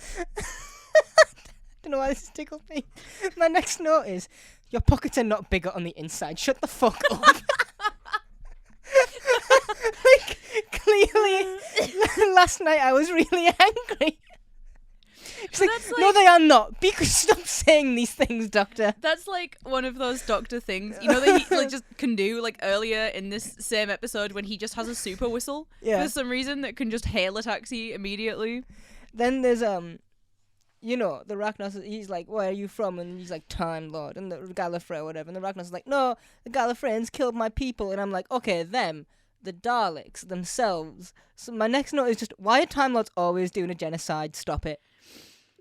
don't know why this has tickled me. My next note is, your pockets are not bigger on the inside. Shut the fuck up. Like, clearly, last night I was really angry. She's like, no, they are not. Stop saying these things, Doctor. That's like one of those Doctor things, that he like, just can do, like earlier in this same episode when he just has a super whistle for some reason that can just hail a taxi immediately. Then there's the Ragnos, he's like, where are you from? And he's like, Time Lord, and the Gallifrey or whatever. And the Ragnos is like, no, the Gallifreyans killed my people. And I'm like, okay, them, the Daleks themselves. So my next note is just, why are Time Lords always doing a genocide? Stop it.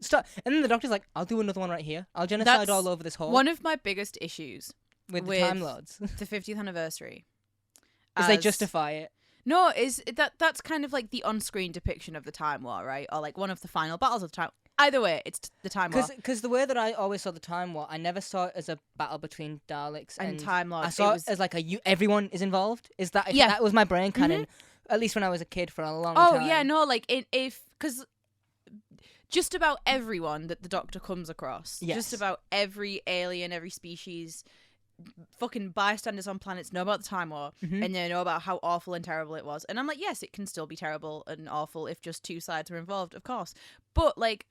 Stop. And then the Doctor's like, I'll do another one right here. I'll genocide That's all over this hole. One of my biggest issues with the Time Lords. The 50th anniversary. Is they justify it. No, that's kind of like the on-screen depiction of the Time War, right? Or like one of the final battles of the Time. Either way, it's the Time War. Because the way that I always saw the Time War, I never saw it as a battle between Daleks and Time Lords. I saw it as like everyone is involved. Is that that was my brain canon? At least when I was a kid for a long time. Oh yeah, no, like because just about everyone that the Doctor comes across, just about every alien, every species, fucking bystanders on planets know about the Time War, and they know about how awful and terrible it was. And I'm like, yes, it can still be terrible and awful if just two sides are involved, of course. But like,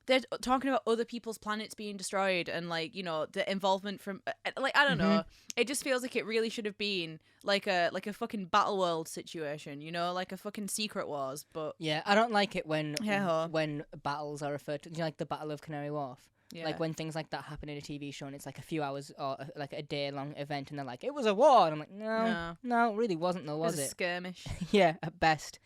they're talking about other people's planets being destroyed and like, the involvement from like, I don't know. It just feels like it really should have been like a fucking Battle World situation, like a fucking Secret Wars. But yeah, I don't like it when when battles are referred to, like the Battle of Canary Wharf. Yeah. Like when things like that happen in a TV show and it's like a few hours or like a day long event and they're like, it was a war. And I'm like, no, it really wasn't though, was it? It was a skirmish. Yeah, at best.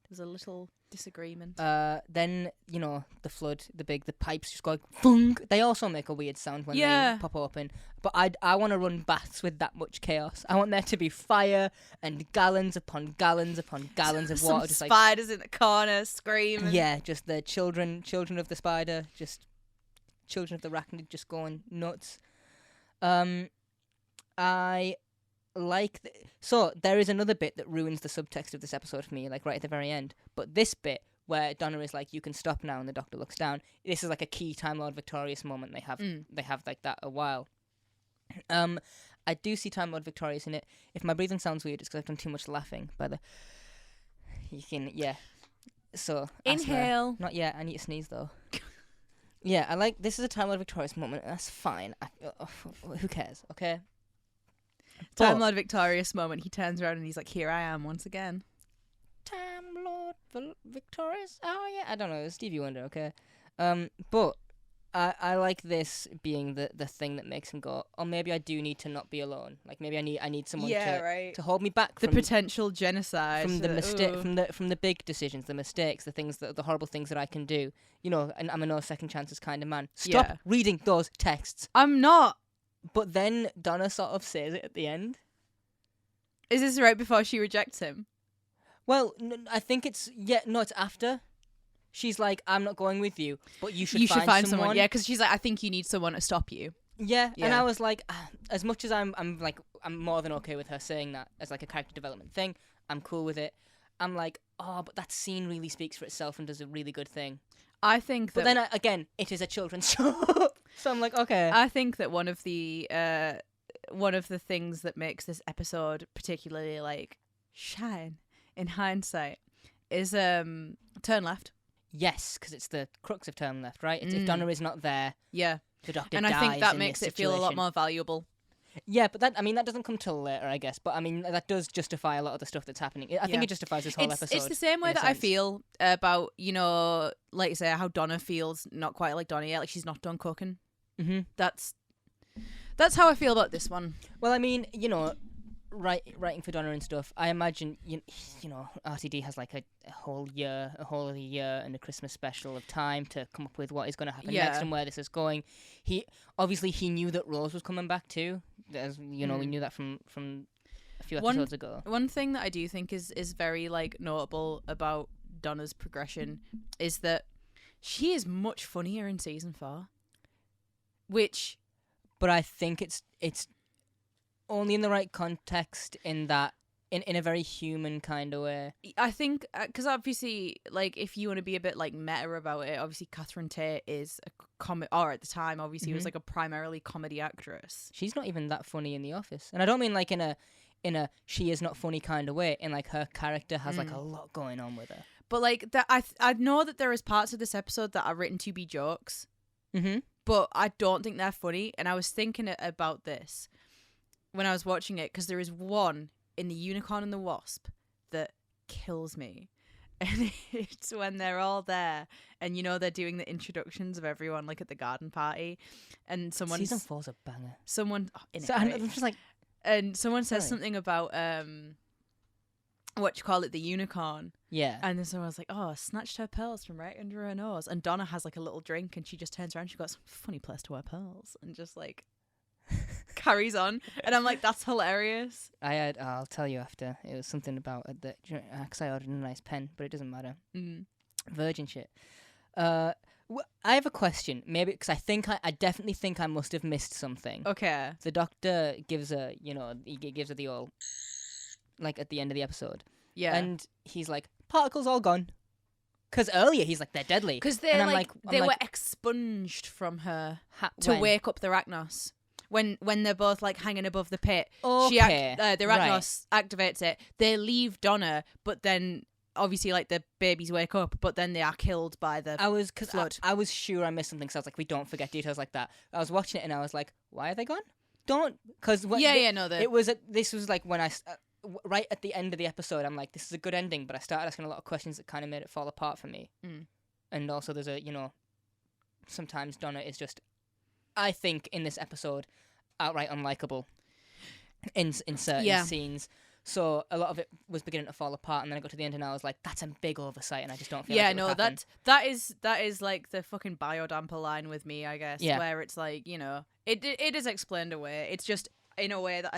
There's a little disagreement. Then, the flood, the pipes just go like, thunk. They also make a weird sound when they pop open. But I want to run baths with that much chaos. I want there to be fire and gallons upon gallons upon gallons of water. Just spiders in the corner screaming. Yeah, just the children of the spider, just children of the arachnid just going nuts. I like... So, there is another bit that ruins the subtext of this episode for me, like right at the very end. But this bit, where Donna is like, you can stop now, and the Doctor looks down, this is like a key Time Lord Victorious moment. They have like that a while. I do see Time Lord Victorious in it. If my breathing sounds weird, it's because I've done too much laughing. You can, yeah. So Inhale. Not yet. I need to sneeze though. Yeah, I like. This is a Time Lord Victorious moment. That's fine. Who cares? Okay. Time Lord Victorious moment. He turns around and he's like, "Here I am once again." Time Lord Victorious. Oh yeah, I don't know. It's Stevie Wonder. Okay. But I like this being the thing that makes him go, oh, maybe I do need to not be alone. Like maybe I need someone to hold me back the from potential genocide, from the mistake, from the big decisions, the mistakes, the horrible things that I can do. You know, and I'm a no second chances kind of man. Stop reading those texts. I'm not. But then Donna sort of says it at the end. Is this right before she rejects him? Well, I think it's it's after. She's like, I'm not going with you, but you should find someone. Yeah, because she's like, I think you need someone to stop you. Yeah, and I was like, as much as I'm more than okay with her saying that as like a character development thing, I'm cool with it. I'm like, oh, but that scene really speaks for itself and does a really good thing. I think that... But then, again, it is a children's show, so I'm like, okay. I think that one of the things that makes this episode particularly, like, shine in hindsight is Turn Left. Yes, because it's the crux of Turn Left, right? If Donna is not there, the doctor and dies. I think that in makes this it feel a lot situation. more valuable. Yeah, but that doesn't come till later, I guess. But I mean, that does justify a lot of the stuff that's happening. I think it justifies this whole episode. It's the same way that I feel about, you know, like you say, how Donna feels not quite like Donna yet, like she's not done cooking. Mm-hmm. That's how I feel about this one. Well, I mean, you know, writing for Donna and stuff, I imagine, you know, RTD has like a whole year and a Christmas special of time to come up with what is going to happen next and where this is going. He knew that Rose was coming back too. As you know, we knew that from a few episodes ago. One thing that I do think is very like notable about Donna's progression is that she is much funnier in season 4. But I think it's only in the right context, in that in a very human kind of way. I think because obviously, like, if you want to be a bit like meta about it, obviously Catherine Tate is a or at the time obviously was like a primarily comedy actress. She's not even that funny in The Office, and I don't mean like in a she is not funny kind of way. In like her character has like a lot going on with her. But like that, I know that there is parts of this episode that are written to be jokes, but I don't think they're funny. And I was thinking about this when I was watching it, because there is one in The Unicorn and the Wasp that kills me. And it's when they're all there and, you know, they're doing the introductions of everyone, like at the garden party. And someone... Season 4's a banger. Someone... I'm just like... And someone says something about, the unicorn. Yeah. And then someone was like, oh, snatched her pearls from right under her nose. And Donna has like a little drink and she just turns around and she goes, funny place to wear pearls. And just like... carries on, and I'm like, that's hilarious. I'll tell you after. It was something about because I ordered a nice pen, but it doesn't matter. Virgin shit. I have a question, maybe because I definitely think I must have missed something. Okay. The doctor gives her, he gives her the all, like at the end of the episode. Yeah. And he's like, particles all gone. Because earlier he's like, they're deadly. Because they were expunged from her to wake up the Arachnos. When they're both like hanging above the pit, the Arachnos activates it. They leave Donna, but then obviously like the babies wake up, but then they are killed by the flood. I was sure I missed something, because I was like, we don't forget details like that. I was watching it and I was like, why are they gone? Don't, because this was like when I right at the end of the episode, I'm like, this is a good ending, but I started asking a lot of questions that kind of made it fall apart for me. And also there's sometimes Donna is just, I think in this episode, outright unlikable in certain scenes. So a lot of it was beginning to fall apart, and then I got to the end and I was like, that's a big oversight, and I just don't feel like it would happen. that is like the fucking biodamper line with me, I guess, where it's like, it is explained away. It's just in a way that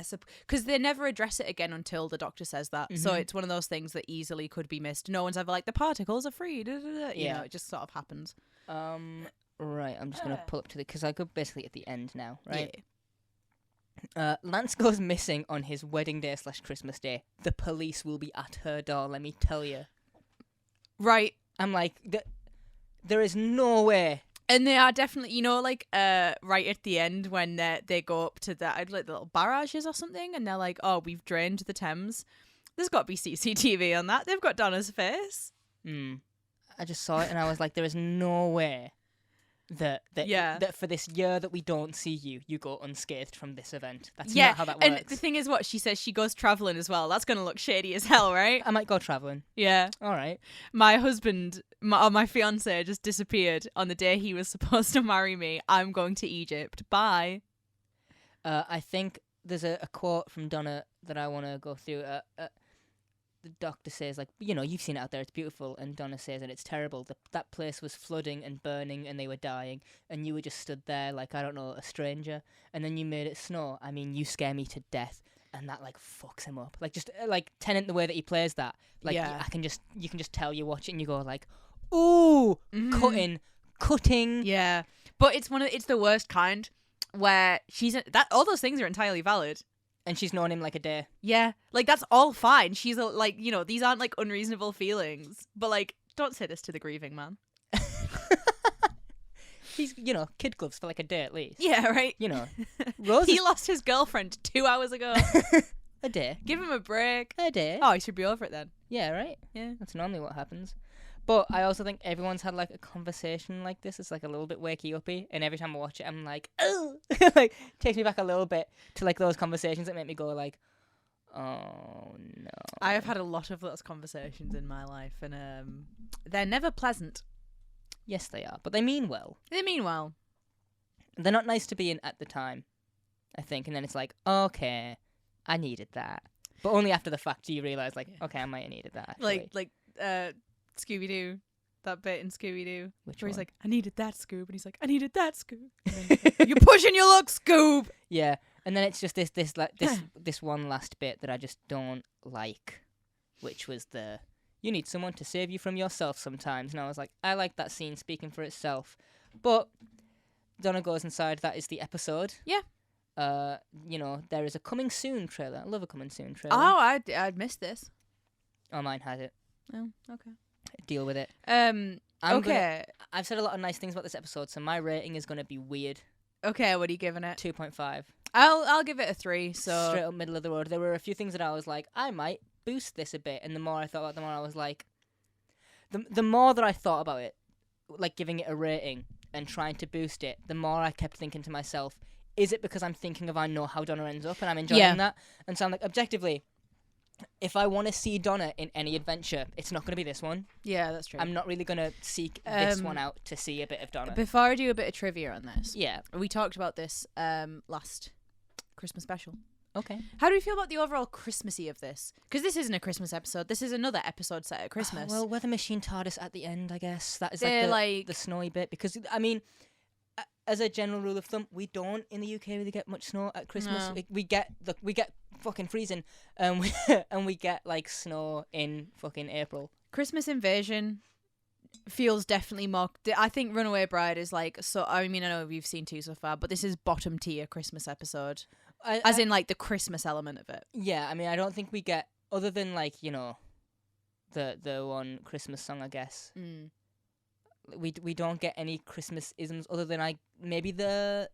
because they never address it again until the doctor says that. So it's one of those things that easily could be missed. No one's ever like, the particles are free. It just sort of happens. Right, I'm just going to pull up to because I go basically at the end now, right? Yeah. Lance goes missing on his wedding day / Christmas day. The police will be at her door, let me tell you. Right. I'm like, there is no way. And they are definitely, right at the end when they go up to the little barrages or something, and they're like, oh, we've drained the Thames. There's got to be CCTV on that. They've got Donna's face. I just saw it and I was like, there is no way that for this year that we don't see you, you go unscathed from this event. That's not how that works. And the thing is, what she says, she goes traveling as well. That's going to look shady as hell, right? I might go traveling. Yeah. All right. My husband, my fiance, just disappeared on the day he was supposed to marry me. I'm going to Egypt. Bye. I think there's a quote from Donna that I want to go through. The doctor says, like, you know, you've seen it out there, it's beautiful. And Donna says that it's terrible. That place was flooding and burning and they were dying. And you were just stood there like, I don't know, a stranger. And then you made it snow. I mean, you scare me to death. And that, like, fucks him up. Like, just, like, Tennant, the way that he plays that. Like, you can just tell you watch it and you go, like, ooh, cutting. Yeah. But it's the worst kind where all those things are entirely valid. And she's known him like a day. Yeah. Like, that's all fine. She's like, you know, these aren't like unreasonable feelings. But like, don't say this to the grieving man. He's, you know, kid gloves for like a day at least. Yeah, right. You know, Rose. He lost his girlfriend 2 hours ago. A day. Give him a break. A day. Oh, he should be over it then. Yeah, right? Yeah. That's normally what happens. But I also think everyone's had like a conversation like this. It's like a little bit wakey-uppy. And every time I watch it, I'm like, oh! Like, takes me back a little bit to like those conversations that make me go like, oh no. I have had a lot of those conversations in my life. And they're never pleasant. Yes, they are. But they mean well. They mean well. They're not nice to be in at the time, I think. And then it's like, okay, I needed that. But only after the fact do you realise, like, okay, I might have needed that. Actually. Like Scooby-Doo, that bit in Scooby-Doo Which where he's one? like, I needed that, Scoob, and he's like, I needed that, Scoob. You're pushing your luck, Scoob. Yeah, and then it's just this one last bit that I just don't like, which was you need someone to save you from yourself sometimes. And I was like, I like that scene speaking for itself, but Donna goes inside. That is the episode. Yeah. You know, there is a coming soon trailer. I love a coming soon trailer. Oh, I'd missed this. Oh, mine has it. Oh, okay. Deal with it. Okay. I've said a lot of nice things about this episode, so my rating is going to be weird. Okay, what are you giving it? 2.5. I'll give it a 3. So straight up middle of the road. There were a few things that I was like, I might boost this a bit, and the more I thought about it, the more I was like, the more that I thought about it, like giving it a rating and trying to boost it, the more I kept thinking to myself, is it because I'm thinking of I know how Donna ends up and I'm enjoying that? And so I'm like, objectively, if I want to see Donna in any adventure, it's not going to be this one. Yeah, that's true. I'm not really going to seek this one out to see a bit of Donna. Before I do a bit of trivia on this, Yeah. we talked about this last Christmas special. Okay. How do we feel about the overall Christmassy of this? Because this isn't a Christmas episode. This is another episode set at Christmas. Well, Weather Machine TARDIS at the end, I guess. That is They're like the snowy bit. Because, I mean, as a general rule of thumb, we don't in the UK really get much snow at Christmas. No. We get fucking freezing, and we get like snow in fucking April. Christmas Invasion feels definitely more. I think Runaway Bride is like, so. I mean, I know we've seen 2 so far, but this is bottom tier Christmas episode, as in like the Christmas element of it. Yeah, I mean, I don't think we get, other than like, you know, the one Christmas song, I guess. We don't get any Christmas isms other than maybe the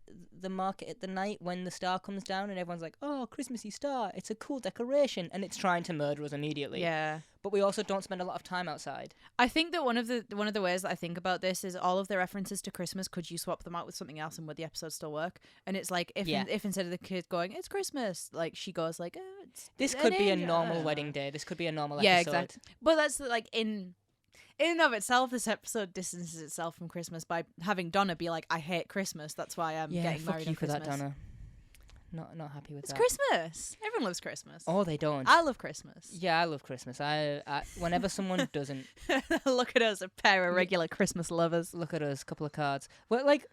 market at the night when the star comes down and everyone's like, oh, Christmassy star, it's a cool decoration, and it's trying to murder us immediately. Yeah. But we also don't spend a lot of time outside. I think that one of the ways that I think about this is all of the references to Christmas, could you swap them out with something else and would the episode still work? And it's like, if instead of the kid going, it's Christmas, like she goes like, oh, this could be a normal wedding day. This could be a normal episode. Yeah, exactly. But that's like in and of itself, this episode distances itself from Christmas by having Donna be like, I hate Christmas. That's why I'm getting married on Christmas. For that, Donna. Not happy with that. It's Christmas. Everyone loves Christmas. Oh, they don't. I love Christmas. Yeah, I love Christmas. I whenever someone doesn't. Look at us, a pair of regular Christmas lovers. Look at us, couple of cards. Well, like,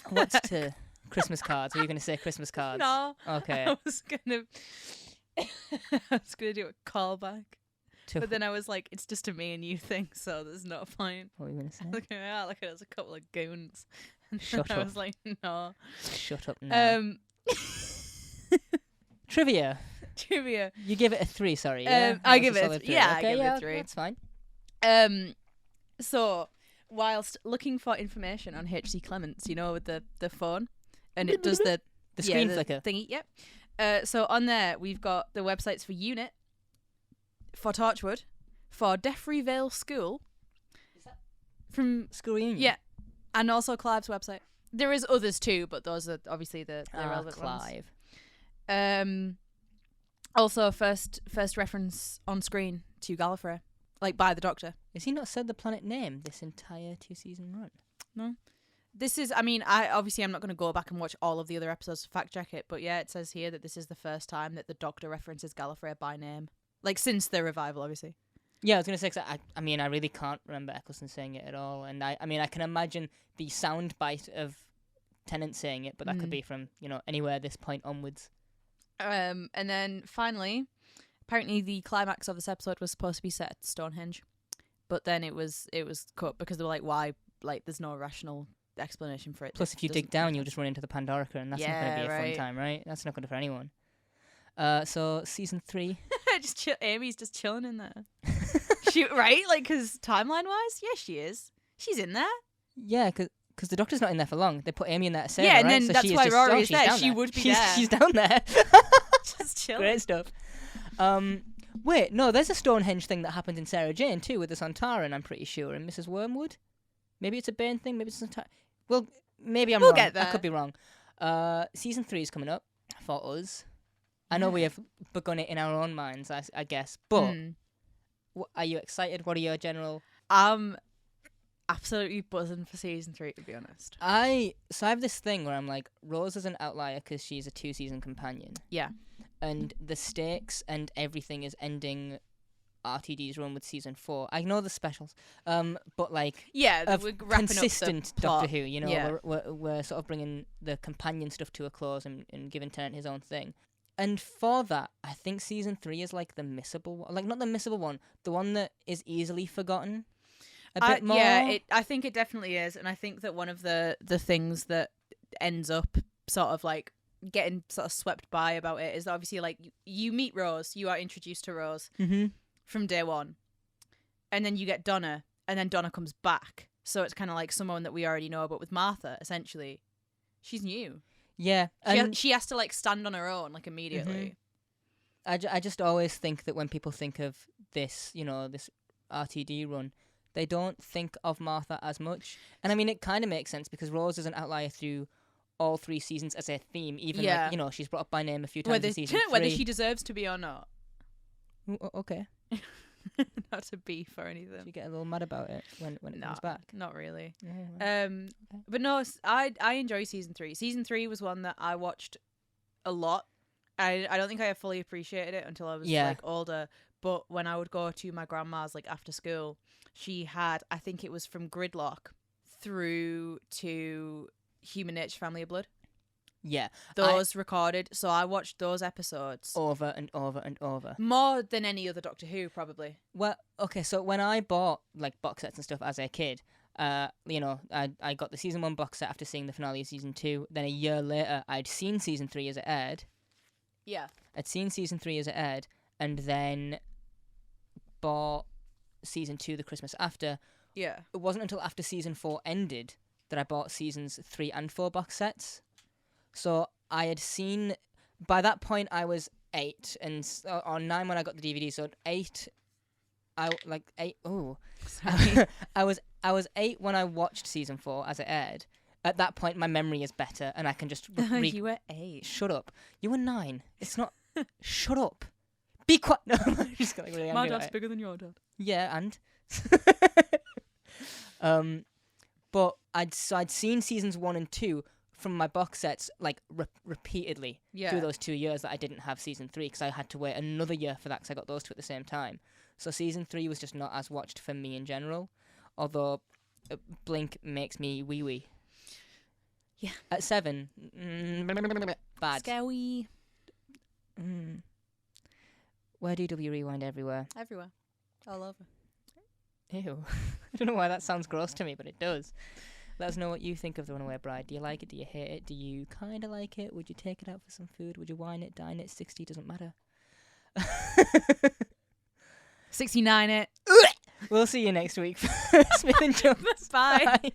what's to Christmas cards? Were you going to say Christmas cards? No. Okay. I was gonna do a callback. But then I was like, it's just a me and you thing, so there's no point. What were you going to say? Look at us, a couple of goons. Shut up. I was like, no. Shut up now. Trivia. You give it a 3, sorry. Yeah? I give it a 3. Yeah, okay, I give it a 3. That's fine. So, whilst looking for information on H.C. Clements, you know, with the phone, and it does the screen flicker thingy, yep. So on there, we've got the websites for Unit, for Torchwood, for Deffrey Vale School, from School Reunion? Yeah, and also Clive's website. There is others too, but those are obviously the relevant Clive. ones. Also, first reference on screen to Gallifrey, like by the Doctor. Has he not said the planet name this entire 2-season run? No. This is, I mean, I'm not going to go back and watch all of the other episodes to fact check it, but yeah, it says here that this is the first time that the Doctor references Gallifrey by name. Like, since the revival, obviously. Yeah, I was going to say, 'cause I mean, I really can't remember Eccleston saying it at all, and I mean, I can imagine the sound bite of Tennant saying it, but that could be from, anywhere at this point onwards. And then, finally, apparently the climax of this episode was supposed to be set at Stonehenge, but then it was cut because they were like, why? Like, there's no rational explanation for it. Plus, if you dig down, you'll just run into the Pandorica, and that's not going to be a fun time, right? That's not good for anyone. So season 3, Amy's just chilling in there. Right? Like, because timeline-wise, yeah, she is. She's in there. Yeah, because the Doctor's not in there for long. They put Amy in there to save her, yeah, and right? then So that's why Rory is there. She would be there. She's down there. Just chilling. Great stuff. Wait, no, there's a Stonehenge thing that happens in Sarah Jane too with the Sontaran, I'm pretty sure, and Mrs. Wormwood. Maybe it's a Bane thing. Maybe it's a Sontaran. Well, maybe I'm wrong. Get there. I could be wrong. Season 3 is coming up for us. I know we have begun it in our own minds, I guess, but are you excited? What are your general... Absolutely buzzing for season 3, to be honest. I have this thing where I'm like, Rose is an outlier because she's a 2-season companion. Yeah. And the stakes and everything is ending RTD's run with season 4. I know the specials, but like, yeah, we're wrapping consistent up the plot. Doctor Who. We're sort of bringing the companion stuff to a close and giving Tennant his own thing. And for that, I think season 3 is like the missable one. Like, not the missable one, the one that is easily forgotten. A bit more. Yeah, I think it definitely is, and I think that one of the things that ends up sort of like getting sort of swept by about it is obviously like you meet Rose, you are introduced to Rose from day one, and then you get Donna, and then Donna comes back, so it's kind of like someone that we already know. But with Martha, essentially, she's new. Yeah, she has to like stand on her own like immediately. I just always think that when people think of this, this RTD run, they don't think of Martha as much. And I mean, it kind of makes sense because Rose is an outlier through all 3 seasons as a theme. Even like, she's brought up by name a few times in season 3. Whether she deserves to be or not. Okay. Not to beef or anything. You get a little mad about it when it comes back. Not really. Yeah, okay. But no, I enjoy season 3. Season 3 was one that I watched a lot. I don't think I fully appreciated it until I was like older. But when I would go to my grandma's like after school, she had, I think it was from Gridlock through to Human Nature, Family of Blood. Yeah. Those recorded. So I watched those episodes. Over and over and over. More than any other Doctor Who, probably. Well, okay, so when I bought like box sets and stuff as a kid, I got the season 1 box set after seeing the finale of season 2. Then a year later, I'd seen season 3 as it aired. Yeah. I'd seen season 3 as it aired, and then bought season 2 the Christmas after. Yeah. It wasn't until after season 4 ended that I bought seasons 3 and 4 box sets. So I had seen, by that point I was 8 or 9 when I got the DVD. So 8, Sorry. I was 8 when I watched season 4 as it aired. At that point, my memory is better, and I can just. You were 8. Shut up. You were 9. It's not. Shut up. Be quiet. No, I'm just getting really angry. My dad's bigger than your dad. Yeah, and. But I'd seen seasons 1 and 2 from my box sets like repeatedly through those 2 years that I didn't have season 3 because I had to wait another year for that because I got those 2 at the same time. So season 3 was just not as watched for me in general, although Blink makes me wee. Yeah. At 7, bad. Scary. Where do we rewind everywhere? Everywhere. All over. Ew. I don't know why that sounds gross to me, but it does. Let us know what you think of The Runaway Bride. Do you like it? Do you hate it? Do you kind of like it? Would you take it out for some food? Would you wine it, dine it, 60? Doesn't matter. 69 it. We'll see you next week. Smith and Jones. Bye. Bye.